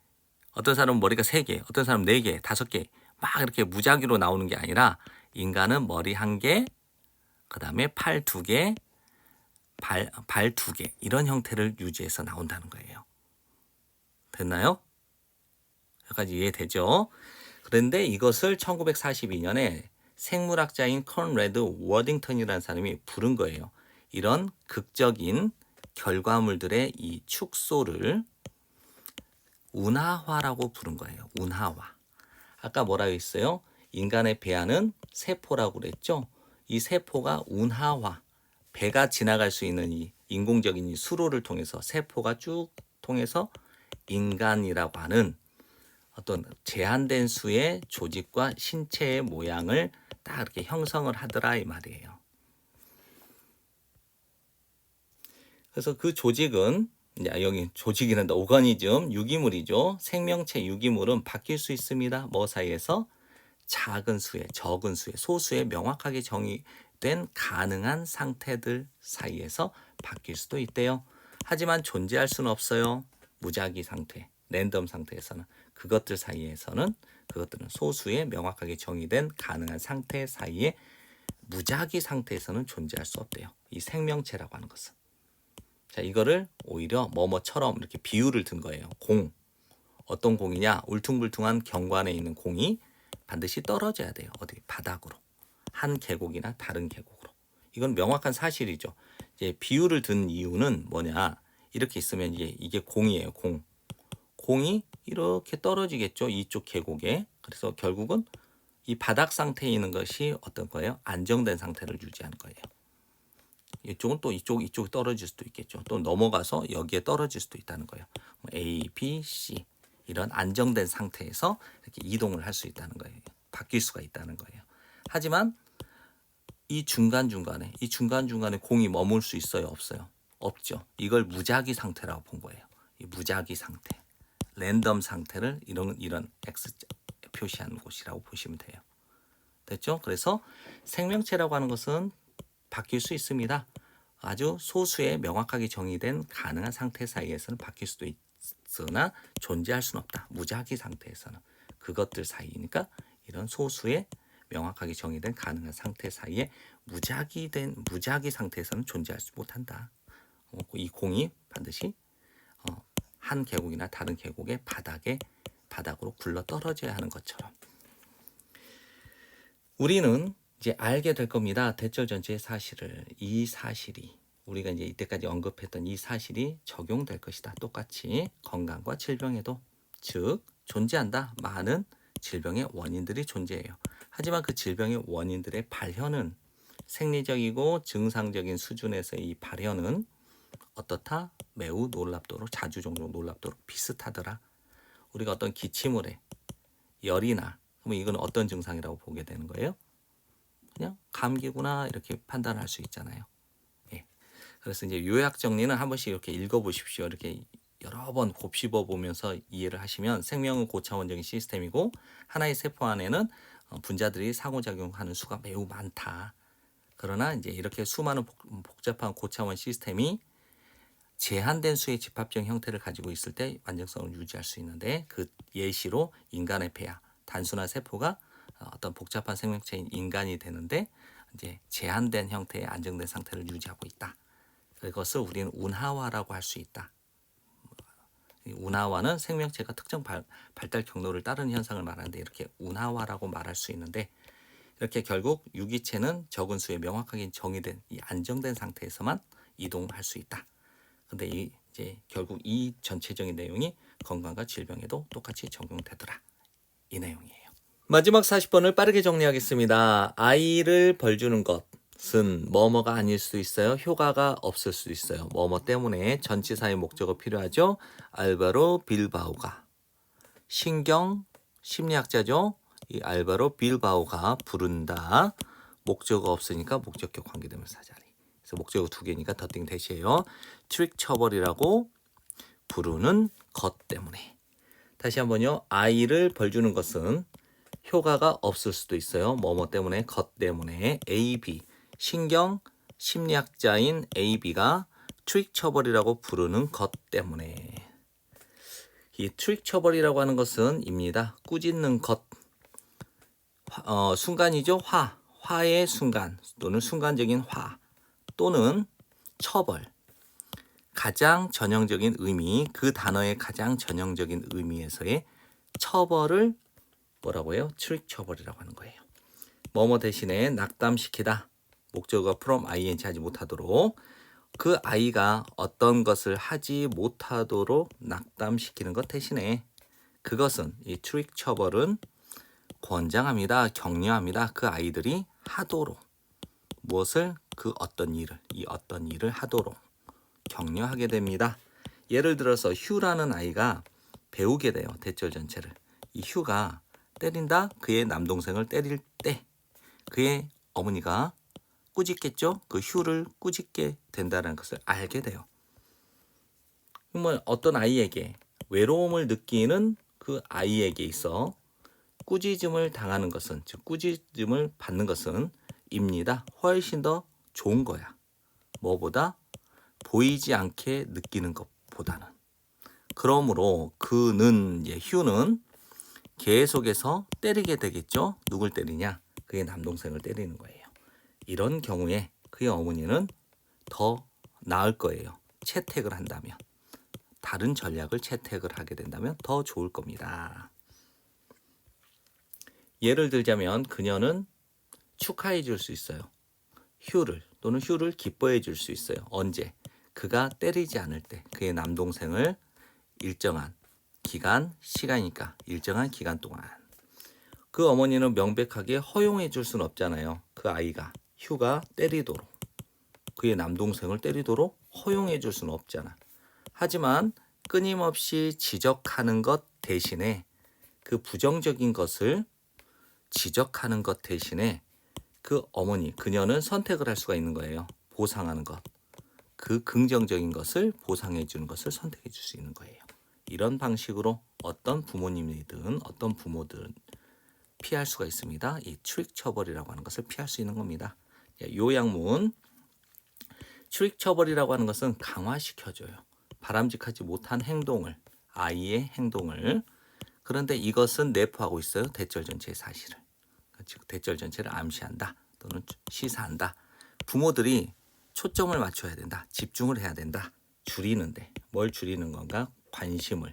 어떤 사람은 머리가 3개, 어떤 사람은 4개, 5개 막 이렇게 무작위로 나오는 게 아니라 인간은 머리 1개, 그 다음에 팔 2개, 발 2개 이런 형태를 유지해서 나온다는 거예요. 됐나요? 여기까지 이해되죠? 그런데 이것을 1942년에 생물학자인 컨레드 워딩턴이라는 사람이 부른 거예요. 이런 극적인 결과물들의 이 축소를 운하화라고 부른 거예요. 운하화. 아까 뭐라고 했어요? 인간의 배아는 세포라고 그랬죠? 이 세포가 운하화, 배가 지나갈 수 있는 이 인공적인 이 수로를 통해서 세포가 쭉 통해서 인간이라고 하는 어떤 제한된 수의 조직과 신체의 모양을 딱 이렇게 형성을 하더라 이 말이에요. 그래서 그 조직은 여기 조직이란다. 오가니즘, 유기물이죠. 생명체 유기물은 바뀔 수 있습니다. 뭐 사이에서? 작은 수의, 적은 수의, 소수의 명확하게 정의된 가능한 상태들 사이에서 바뀔 수도 있대요. 하지만 존재할 수는 없어요. 무작위 상태, 랜덤 상태에서는. 그것들 사이에서는 그것들은 소수의 명확하게 정의된 가능한 상태 사이에 무작위 상태에서는 존재할 수 없대요. 이 생명체라고 하는 것은. 자, 이거를 오히려 뭐뭐처럼 이렇게 비유를 든 거예요. 공. 어떤 공이냐? 울퉁불퉁한 경관에 있는 공이 반드시 떨어져야 돼요. 어디? 바닥으로. 한 계곡이나 다른 계곡으로. 이건 명확한 사실이죠. 이제 비유를 든 이유는 뭐냐? 이렇게 있으면 이게 공이에요. 공. 공이 이렇게 떨어지겠죠. 이쪽 계곡에. 그래서 결국은 이 바닥 상태에 있는 것이 어떤 거예요? 안정된 상태를 유지하는 거예요. 이쪽은 또 이쪽이 떨어질 수도 있겠죠. 또 넘어가서 여기에 떨어질 수도 있다는 거예요. A, B, C 이런 안정된 상태에서 이렇게 이동을 할 수 있다는 거예요. 바뀔 수가 있다는 거예요. 하지만 이 중간중간에 공이 머물 수 있어요? 없어요? 없죠. 이걸 무작위 상태라고 본 거예요. 이 무작위 상태, 랜덤 상태를 이런 X 표시한 곳이라고 보시면 돼요. 됐죠? 그래서 생명체라고 하는 것은 바뀔 수 있습니다. 아주 소수의 명확하게 정의된 가능한 상태 사이에서는 바뀔 수도 있으나 존재할 수는 없다. 무작위 상태에서는. 그것들 사이니까 이런 소수의 명확하게 정의된 가능한 상태 사이에 무작위 상태에서는 존재하지 못한다. 이 공이 반드시 한 계곡이나 다른 계곡의 바닥으로 굴러 떨어져야 하는 것처럼 우리는 이제 알게 될 겁니다. 대절 전체의 사실을. 이 사실이 우리가 이제 이때까지 언급했던 이 사실이 적용될 것이다. 똑같이 건강과 질병에도. 즉 존재한다. 많은 질병의 원인들이 존재해요. 하지만 그 질병의 원인들의 발현은 생리적이고 증상적인 수준에서의 이 발현은 어떻다? 매우 놀랍도록 자주 종종 놀랍도록 비슷하더라. 우리가 어떤 기침을 해. 열이 나. 그러면 이건 어떤 증상이라고 보게 되는 거예요? 그냥 감기구나 이렇게 판단할 수 있잖아요. 예. 그래서 이제 요약 정리는 한 번씩 이렇게 읽어보십시오. 이렇게 여러 번 곱씹어 보면서 이해를 하시면 생명은 고차원적인 시스템이고 하나의 세포 안에는 분자들이 상호작용하는 수가 매우 많다. 그러나 이제 이렇게 수많은 복잡한 고차원 시스템이 제한된 수의 집합적 형태를 가지고 있을 때 완전성을 유지할 수 있는데 그 예시로 인간의 폐하, 단순한 세포가 어떤 복잡한 생명체인 인간이 되는데 이제 제한된 형태의 안정된 상태를 유지하고 있다. 그것을 우리는 운하화라고 할 수 있다. 운하화는 생명체가 특정 발달 경로를 따르는 현상을 말하는데 이렇게 운하화라고 말할 수 있는데 이렇게 결국 유기체는 적은 수에 명확하게 정의된 이 안정된 상태에서만 이동할 수 있다. 근데 이제 결국 이 전체적인 내용이 건강과 질병에도 똑같이 적용되더라. 이 내용이에요. 마지막 40번을 빠르게 정리하겠습니다. 아이를 벌주는 것은 뭐뭐가 아닐 수도 있어요. 효과가 없을 수도 있어요. 뭐뭐 때문에 전치사의 목적어 필요하죠. 알바로 빌바오가 심리학자죠. 이 알바로 빌바오가 부른다. 목적어 없으니까 목적격 관계대명사 자리. 그래서 목적어 두 개니까 더띵 대시해요. 트릭 처벌이라고 부르는 것 때문에. 다시 한번요. 아이를 벌주는 것은 효과가 없을 수도 있어요. 뭐뭐 때문에, 것 때문에. AB, 심리학자인 AB가 트릭 처벌이라고 부르는 것 때문에. 이 트릭 처벌이라고 하는 것은 입니다. 꾸짖는 것. 순간이죠. 화의 순간 또는 순간적인 화 또는 처벌. 가장 전형적인 의미, 그 단어의 가장 전형적인 의미에서의 처벌을 뭐라고 해요? 트릭 처벌이라고 하는 거예요. 뭐뭐 대신에 낙담시키다, 목적어가 from ing 하지 못하도록 그 아이가 어떤 것을 하지 못하도록 낙담시키는 것 대신에 그것은 이 트릭 처벌은 권장합니다. 격려합니다. 그 아이들이 하도록 무엇을 그 어떤 일을 이 어떤 일을 하도록 격려하게 됩니다. 예를 들어서 휴라는 아이가 배우게 돼요. 대절 전체를. 이 휴가 때린다. 그의 남동생을 때릴 때 그의 어머니가 꾸짖겠죠. 그 휴를 꾸짖게 된다는 것을 알게 돼요. 그러면 어떤 아이에게 외로움을 느끼는 그 아이에게 있어 꾸짖음을 당하는 것은 즉 꾸짖음을 받는 것은 입니다. 훨씬 더 좋은 거야. 뭐보다 보이지 않게 느끼는 것보다는. 그러므로 그는 휴는 계속해서 때리게 되겠죠. 누굴 때리냐? 그의 남동생을 때리는 거예요. 이런 경우에 그의 어머니는 더 나을 거예요. 채택을 한다면. 다른 전략을 채택을 하게 된다면 더 좋을 겁니다. 예를 들자면 그녀는 축하해 줄 수 있어요. 휴를 또는 휴를 기뻐해 줄 수 있어요. 언제? 그가 때리지 않을 때 그의 남동생을 일정한 기간, 시간이니까 일정한 기간 동안 그 어머니는 명백하게 허용해 줄 수는 없잖아요. 그 아이가 휴가 때리도록 그의 남동생을 때리도록 허용해 줄 수는 없잖아. 하지만 끊임없이 지적하는 것 대신에 그 부정적인 것을 지적하는 것 대신에 그 어머니, 그녀는 선택을 할 수가 있는 거예요. 보상하는 것. 그 긍정적인 것을 보상해 주는 것을 선택해 줄 수 있는 거예요. 이런 방식으로 어떤 부모님이든 어떤 부모들은 피할 수가 있습니다. 이 트릭 처벌이라고 하는 것을 피할 수 있는 겁니다. 요약문. 트릭 처벌이라고 하는 것은 강화시켜줘요. 바람직하지 못한 행동을, 아이의 행동을. 그런데 이것은 내포하고 있어요. 대절 전체의 사실을. 즉 대절 전체를 암시한다 또는 시사한다. 부모들이 초점을 맞춰야 된다. 집중을 해야 된다. 줄이는데 뭘 줄이는 건가? 관심을.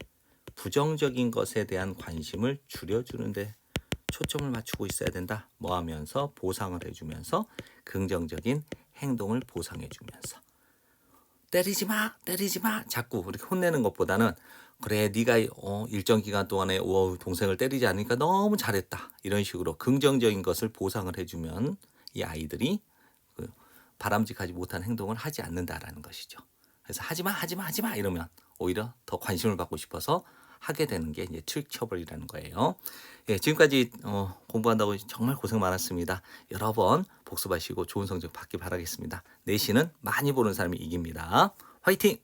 부정적인 것에 대한 관심을 줄여주는데 초점을 맞추고 있어야 된다. 뭐 하면서 보상을 해주면서 긍정적인 행동을 보상해주면서 때리지 마, 때리지 마. 자꾸 그렇게 혼내는 것보다는 그래 네가 일정 기간 동안에 동생을 때리지 않으니까 너무 잘했다. 이런 식으로 긍정적인 것을 보상을 해주면 이 아이들이 그 바람직하지 못한 행동을 하지 않는다라는 것이죠. 그래서 하지마, 하지마, 하지마 이러면 오히려 더 관심을 받고 싶어서 하게 되는 게 이제 트릭 처벌이라는 거예요. 예, 지금까지 공부한다고 정말 고생 많았습니다. 여러 번 복습하시고 좋은 성적 받기 바라겠습니다. 내신은 많이 보는 사람이 이깁니다. 화이팅!